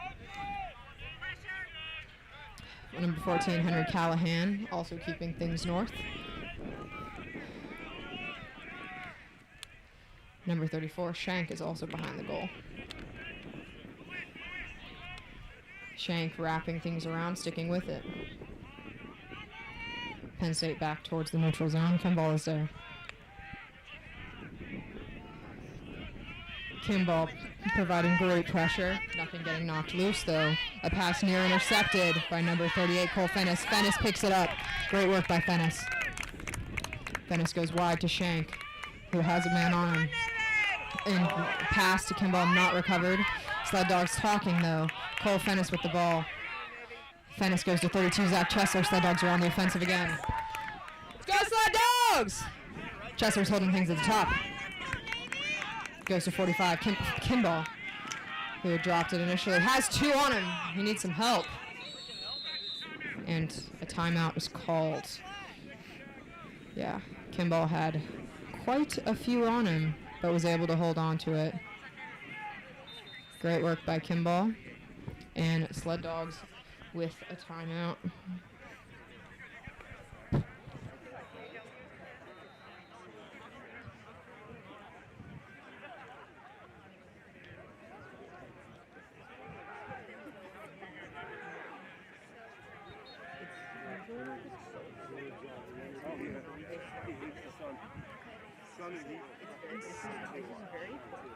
Number 14, Henry Callahan, also keeping things north. Number 34, Shank, is also behind the goal. Shank wrapping things around, sticking with it. Penn State back towards the neutral zone. Kimball is there. Kimball providing great pressure. Nothing getting knocked loose, though. A pass near intercepted by number 38, Cole Fennis. Fennis picks it up. Great work by Fennis. Fennis goes wide to Shank, who has a man on him. And pass to Kimball, not recovered. Sled Dogs talking, though. Cole Fennis with the ball. Fennis goes to 32, Zach Chesler. Sled Dogs are on the offensive again. Go Sled Dogs! Chesler's holding things at the top. Goes to 45, Kimball, who had dropped it initially. Has 2 on him. He needs some help. And a timeout is called. Yeah, Kimball had quite a few on him, but was able to hold on to it. Great work by Kimball. And Sled Dogs with a timeout.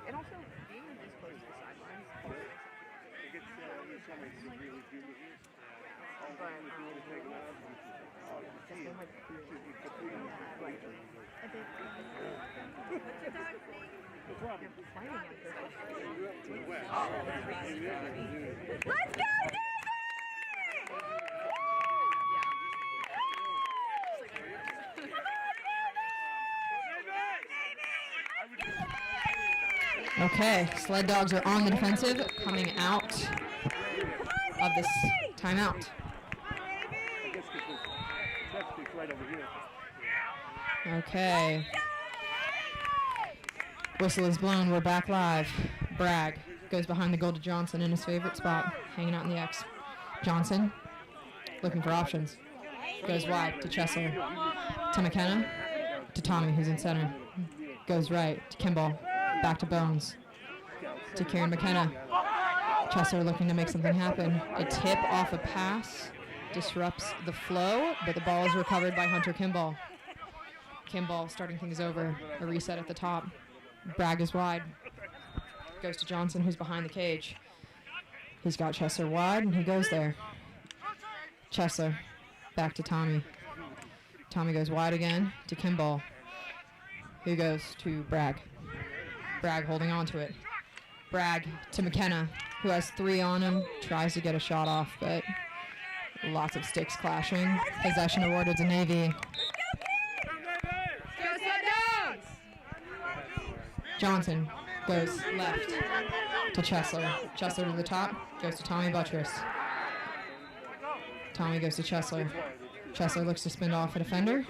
And also being this close to the sidelines. Let's go, Okay, Sled Dogs are on the defensive, coming out of this timeout. Okay. Whistle is blown. We're back live. Bragg goes behind the goal to Johnson in his favorite spot, hanging out in the X. Johnson looking for options. Goes wide to Chesler. To McKenna. To Tommy, who's in center. Goes right to Kimball. Back to Bones. To Kieran McKenna. Chesler looking to make something happen. A tip off a pass disrupts the flow, but the ball is recovered by Hunter Kimball. Kimball starting things over. A reset at the top. Bragg is wide. Goes to Johnson, who's behind the cage. He's got Chesler wide, and he goes there. Chesler back to Tommy. Tommy goes wide again to Kimball, who goes to Bragg. Bragg holding on to it. Bragg to McKenna, who has 3 on him. Tries to get a shot off, but lots of sticks clashing. Possession awarded to Navy. Johnson goes left to Chesler. Chesler to the top. Goes to Tommy Buttress. Tommy goes to Chesler. Chesler looks to spin off a defender.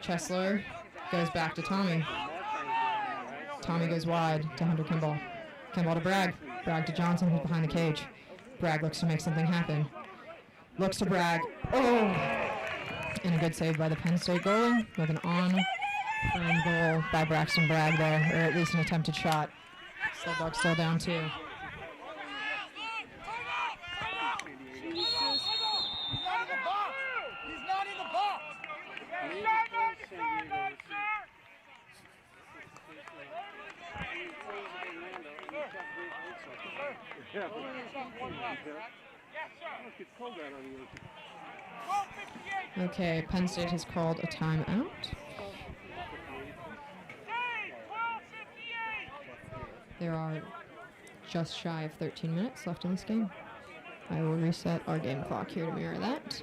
Chesler goes back to Tommy. Tommy goes wide to Hunter Kimball. Kimball to Bragg. Bragg to Johnson, who's behind the cage. Bragg looks to make something happen. Looks to Bragg. Oh! And a good save by the Penn State goalie with an on-frame goal by Braxton Bragg there, or at least an attempted shot. Sled Dogs still down 2. Okay, Penn State has called a timeout. There are just shy of 13 minutes left in this game. I will reset our game clock here to mirror that.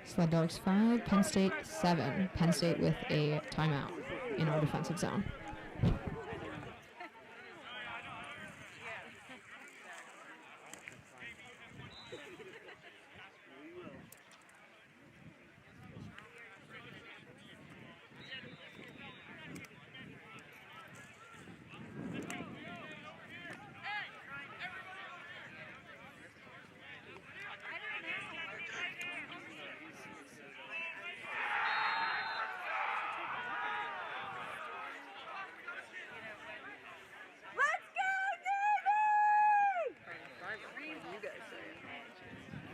Sled Dogs 5, Penn State 7. Penn State with a timeout in our defensive zone.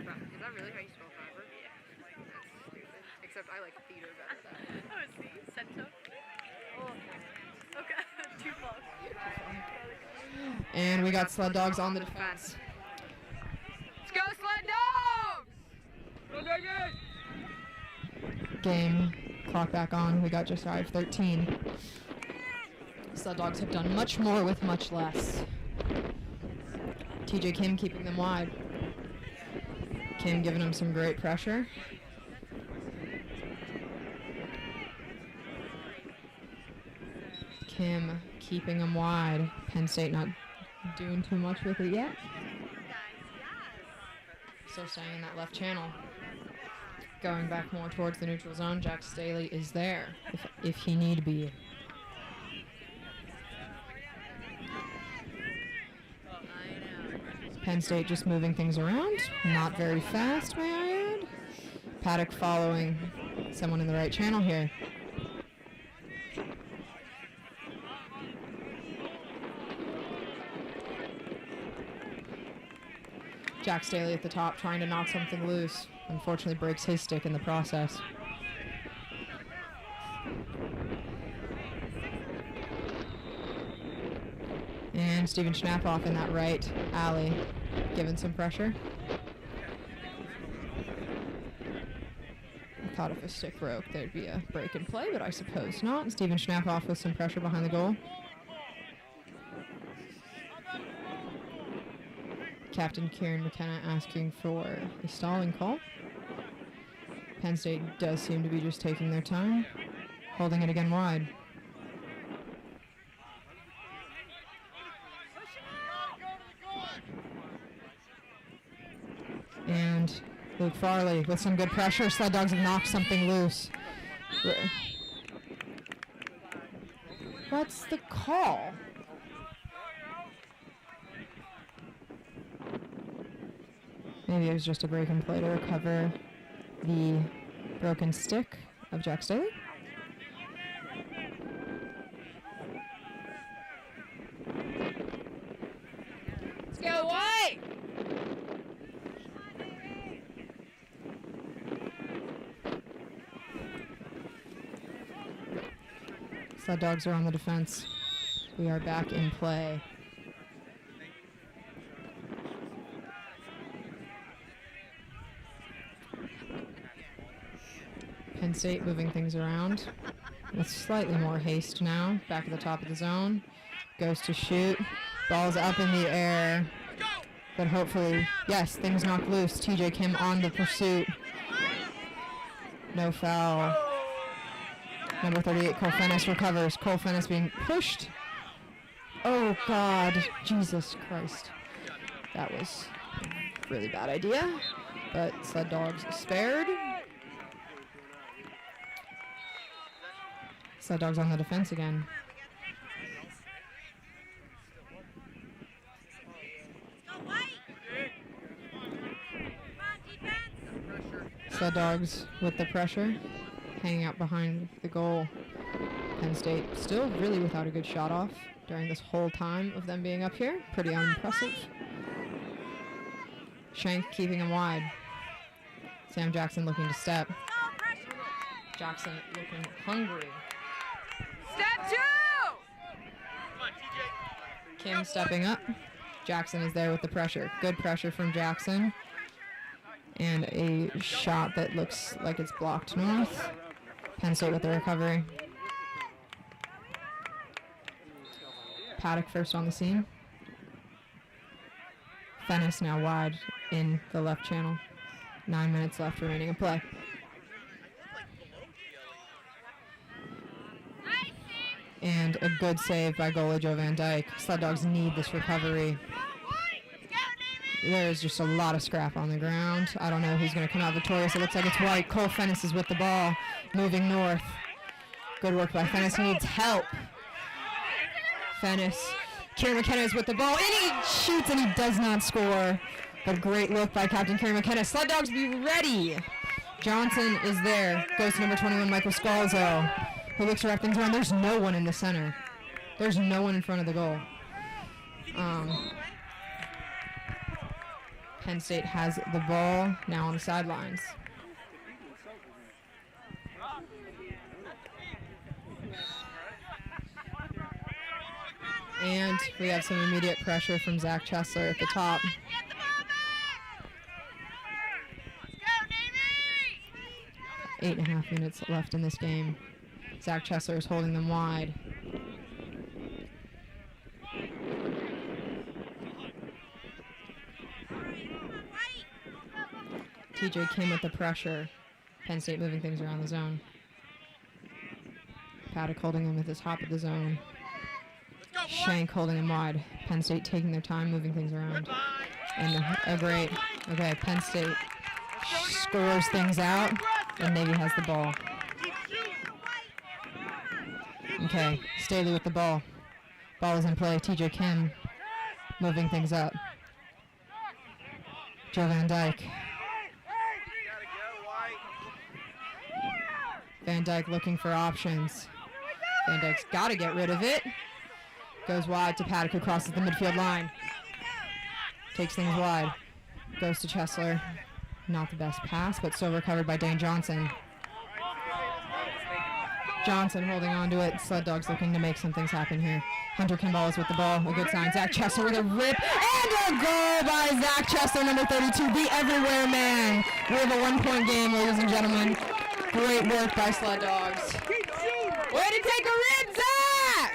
Is that really how you spell fiber? Yeah. Except I like theater better though. Oh, see, Sento. Oh, okay, too close. And we got Sled Dogs on the defense. Let's go, Sled Dogs! Game clock back on. We got just 5:13. Sled Dogs have done much more with much less. TJ Kim keeping them wide. Kim giving them some great pressure. Kim keeping them wide. Penn State not doing too much with it yet. Still staying in that left channel. Going back more towards the neutral zone. Jack Staley is there if he need be. Penn State just moving things around. Not very fast, may I add. Paddock following someone in the right channel here. Jack Staley at the top trying to knock something loose. Unfortunately breaks his stick in the process. And Steven Schnapoff in that right alley, giving some pressure. I thought if a stick broke, there'd be a break in play, but I suppose not. And Steven Schnapoff with some pressure behind the goal. Captain Kieran McKenna asking for a stalling call. Penn State does seem to be just taking their time, holding it again wide. And Luke Farley with some good pressure. Sled Dogs have knocked something loose. What's the call? Maybe it was just a break in play to recover the broken stick of Jack Staley. Let's go white! Sled Dogs are on the defense. We are back in play. Penn State moving things around with slightly more haste now. Back at the top of the zone. Goes to shoot. Ball's up in the air. But hopefully, yes, things knocked loose. TJ Kim on the pursuit. No foul. Number 38, Cole Fennis recovers. Cole Fennis being pushed. Oh, God. Jesus Christ. That was a really bad idea. But Sled Dogs spared. Sled Dogs on the defense again. Sled Dogs with the pressure, hanging out behind the goal. Penn State still really without a good shot off during this whole time of them being up here. Pretty unimpressive. Shank keeping him wide. Sam Jackson looking to step. Jackson looking hungry. Step 2! Kim stepping up. Jackson is there with the pressure. Good pressure from Jackson. And a shot that looks like it's blocked north. Penn State with the recovery. Paddock first on the scene. Fennis now wide in the left channel. 9 minutes left remaining in play. And a good save by goalie Joe Van Dyke. Sled Dogs need this recovery. There's just a lot of scrap on the ground. I don't know who's going to come out victorious. It looks like it's White. Cole Fennis is with the ball, moving north. Good work by Fennis. He needs help. Fennis. Kieran McKenna is with the ball, and he shoots, and he does not score. But great look by Captain Kieran McKenna. Sled Dogs be ready. Johnson is there. Goes to number 21, Michael Scalzo, who looks to wrap things around. There's no one in the center. There's no one in front of the goal. Penn State has the ball now on the sidelines. And we have some immediate pressure from Zach Chesler at the top. 8.5 minutes left in this game. Zach Chesler is holding them wide. TJ Kim with the pressure. Penn State moving things around the zone. Paddock holding him at the top of the zone. Shank holding him wide. Penn State taking their time, moving things around. And okay, Penn State scores things out, and Navy has the ball. Okay, Staley with the ball. Ball is in play. TJ Kim moving things up. Joe Van Dyke. Van Dyke looking for options. Van Dyke's got to get rid of it. Goes wide to Paddock, who crosses the midfield line. Takes things wide. Goes to Chesler. Not the best pass, but still recovered by Dane Johnson. Johnson holding on to it. Sled Dogs looking to make some things happen here. Hunter Kimball is with the ball. A good sign. Zach Chesler with a rip. And a goal by Zach Chesler, number 32, the everywhere man. We have a 1-point game, ladies and gentlemen. Great work by Sled Dogs. Way to take a rip, Zach!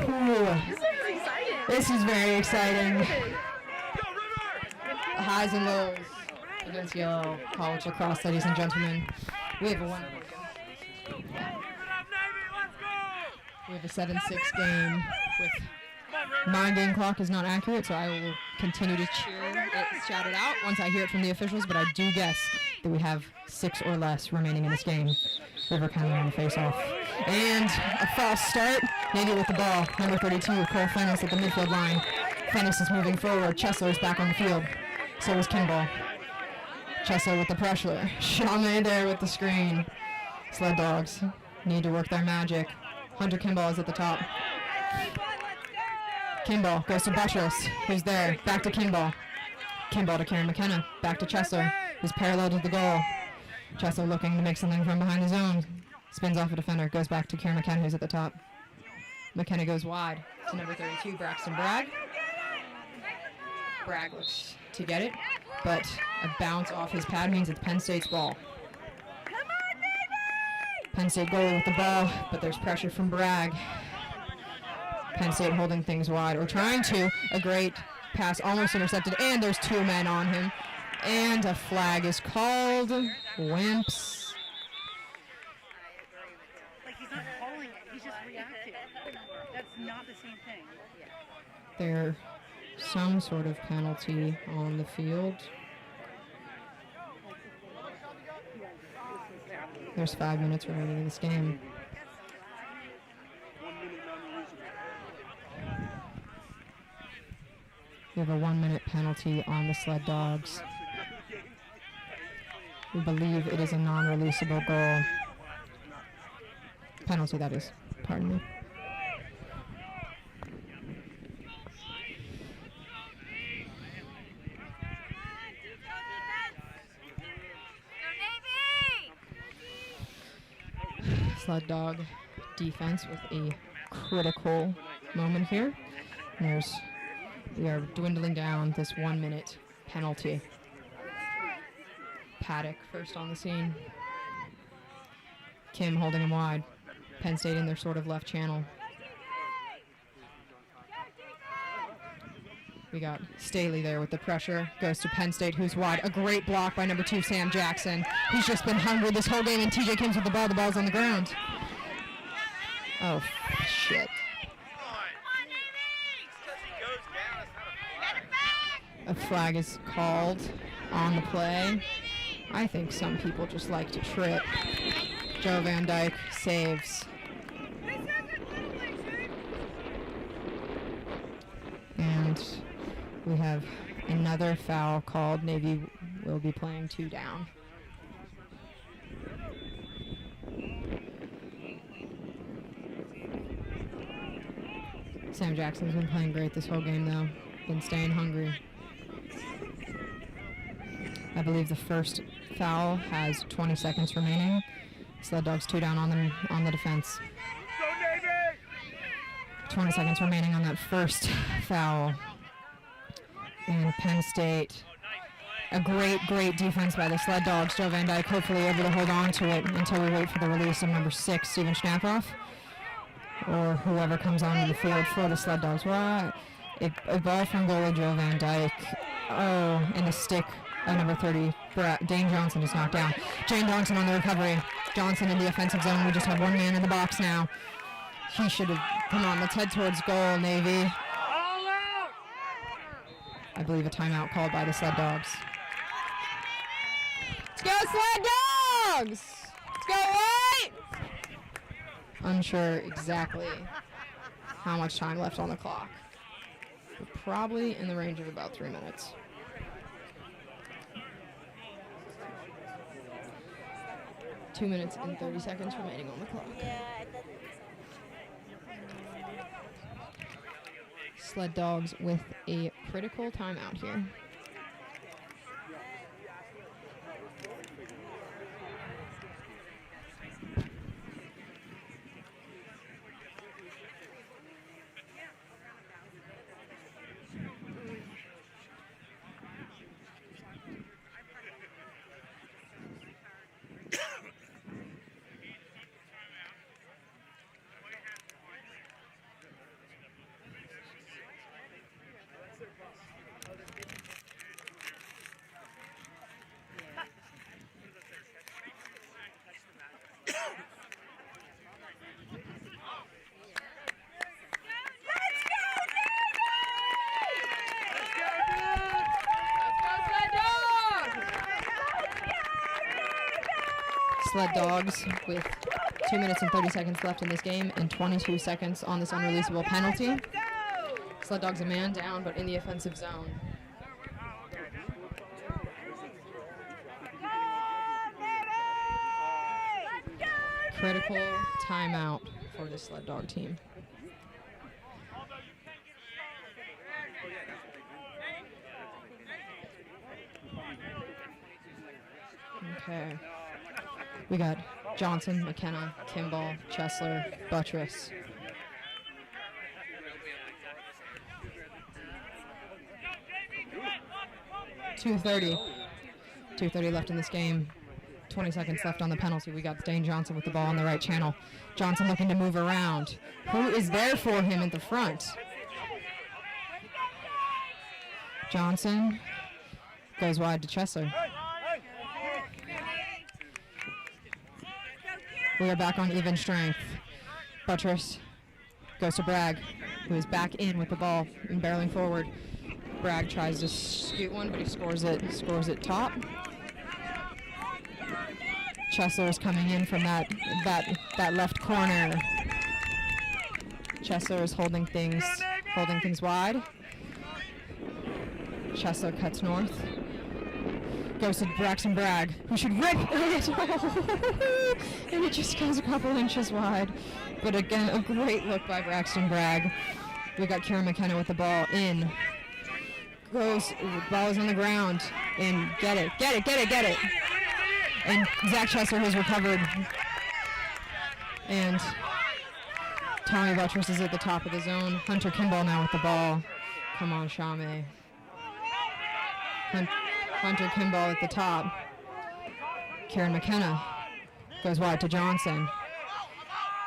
Ooh. This is very exciting. Highs and lows against NCLL College Lacrosse, ladies and gentlemen. We have a 1-point game. We have a 7-6 game with my game clock is not accurate, so I will continue to shout it out once I hear it from the officials, but I do guess that we have 6 or less remaining in this game. River County on the face-off. And a false start. Navy with the ball. Number 32 with Cole Fennis at the midfield line. Fennis is moving forward. Chesler is back on the field. So is Kimball. Chesler with the pressure. Chame there with the screen. Sled Dogs need to work their magic. Hunter Kimball is at the top. Kimball goes to Buttress, who's there. Back to Kimball. Kimball to Karen McKenna. Back to Chesler, who's parallel to the goal. Chesler looking to make something from behind the zone. Spins off a defender. Goes back to Karen McKenna, who's at the top. McKenna goes wide to number 32, Braxton Bragg. Bragg looks to get it, but a bounce off his pad means it's Penn State's ball. Penn State goalie with the ball, but there's pressure from Bragg. Penn State holding things wide, or trying to. A great pass, almost intercepted, and there's 2 men on him. And a flag is called. Wimps. Like, he's not calling it, he's just reacting. That's not the same thing. There's some sort of penalty on the field. There's 5 minutes remaining in this game. We have a 1-minute penalty on the Sled Dogs. We believe it is a non-releasable goal. Penalty, that is. Pardon me. Sled Dog defense with a critical moment here. We are dwindling down this 1-minute penalty. Paddock first on the scene. Kim holding him wide. Penn State in their sort of left channel. We got Staley there with the pressure. Goes to Penn State, who's wide. A great block by number 2, Sam Jackson. He's just been hungry this whole game, and TJ Kim's with the ball. The ball's on the ground. Oh, shit. A flag is called on the play. I think some people just like to trip. Joe Van Dyke saves. And we have another foul called. Navy will be playing 2 down. Sam Jackson's been playing great this whole game, though. Been staying hungry. I believe the first foul has 20 seconds remaining. Sled Dogs 2 down on the defense. 20 seconds remaining on that first foul. And Penn State, a great defense by the Sled Dogs. Joe Van Dyke hopefully able to hold on to it until we wait for the release of number 6, Steven Schnappoff, or whoever comes onto the field for the Sled Dogs. Well, a ball from goalie Joe Van Dyke. Oh, and a stick of number 30, Dane Johnson is knocked down. Jane Johnson on the recovery. Johnson in the offensive zone. We just have one man in the box now. He should have, come on, let's head towards goal, Navy. I believe a timeout called by the Sled Dogs. Let's go, Sled Dogs! Let's go, White! Unsure exactly how much time left on the clock. But probably in the range of about 3 minutes. Two minutes and 30 seconds remaining on the clock. Sled Dogs with a critical timeout here. Sled Dogs with 2 minutes and 30 seconds left in this game and 22 seconds on this unreleasable penalty. Sled Dogs a man down, but in the offensive zone. Critical timeout for the Sled Dog team. Okay. We got Johnson, McKenna, Kimball, Chesler, Buttress. $2:30 left in this game. 20 seconds left on the penalty. We got Dane Johnson with the ball on the right channel. Johnson looking to move around. Who is there for him at the front? Johnson goes wide to Chesler. We are back on even strength. Buttress goes to Bragg, who is back in with the ball and barreling forward. Bragg tries to scoot one, but he scores it top. Chesler is coming in from that left corner. Chesler is holding things wide. Chesler cuts north. Goes to Braxton Bragg, who should rip it. And it just goes a couple inches wide. But again, a great look by Braxton Bragg. We got Kieran McKenna with the ball in. Ball is on the ground. And get it. And Zach Chesler has recovered. And Tommy Buttress is at the top of the zone. Hunter Kimball now with the ball. Come on, Shame. Hunter Kimball at the top. Kieran McKenna goes wide to Johnson.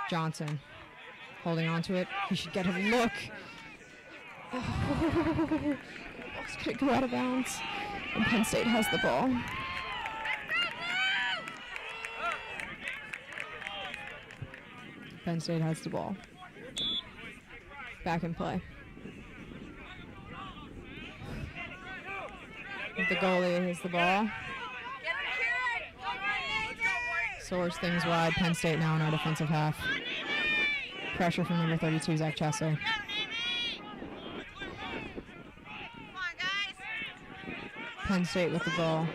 Johnson holding on to it. He should get a look. Oh, it's going to go out of bounds. And Penn State has the ball. Penn State has the ball. Back in play. The goalie has the ball. Soars things wide. Penn State now in our defensive half. Pressure from number 32, Zach Chesler. Penn State with the ball.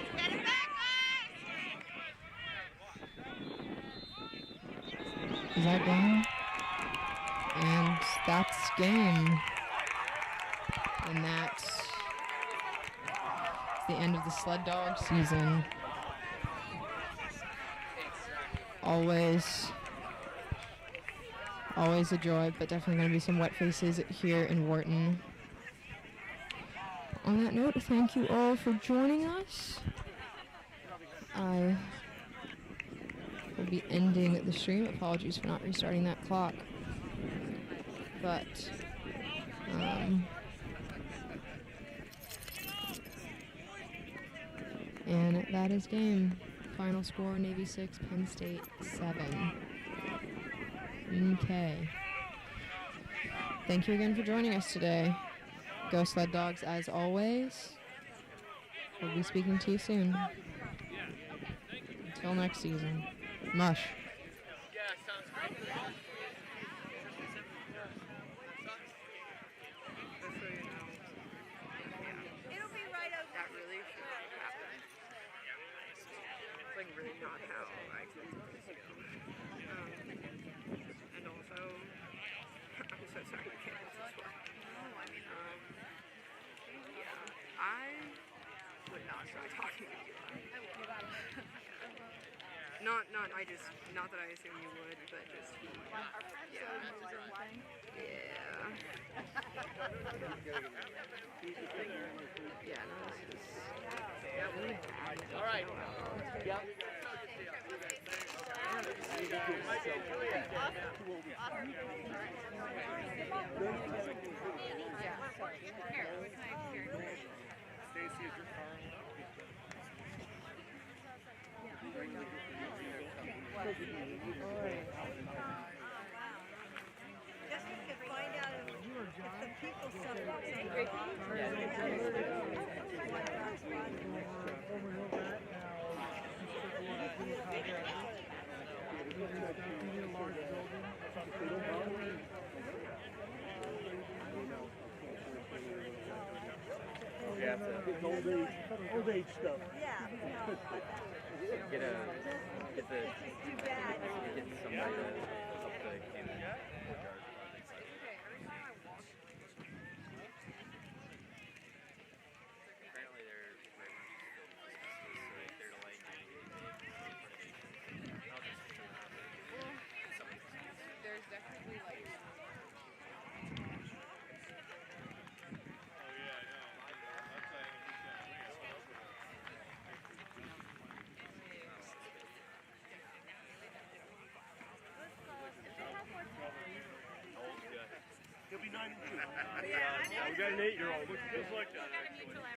Is that game? And that's game. And that's the end of the Sled Dog season. Always a joy, but definitely going to be some wet faces here in Worton. On that note, thank you all for joining us. I will be ending the stream. Apologies for not restarting that clock. But, and that is game. Final score, Navy 6, Penn State 7. Okay. Thank you again for joining us today. Go Sled Dogs as always. We'll be speaking to you soon. Until next season. Mush. It'll be right over. That really should not happen. It's like really not how I expected this to go. And also, I'm so sorry you can't this one. No, I mean, yeah, I would not try talking to you. Not that I assume you would, but just, yeah. Yeah, no, this is really bad. All right. Yep. Stacy, is your car Just to find out if the people suffer. old age stuff. Yeah. Get somebody to help the Canyon. Apparently they're very much they're delaying There's definitely like He'll be 9 and 2. We got an 8-year-old. Looks just like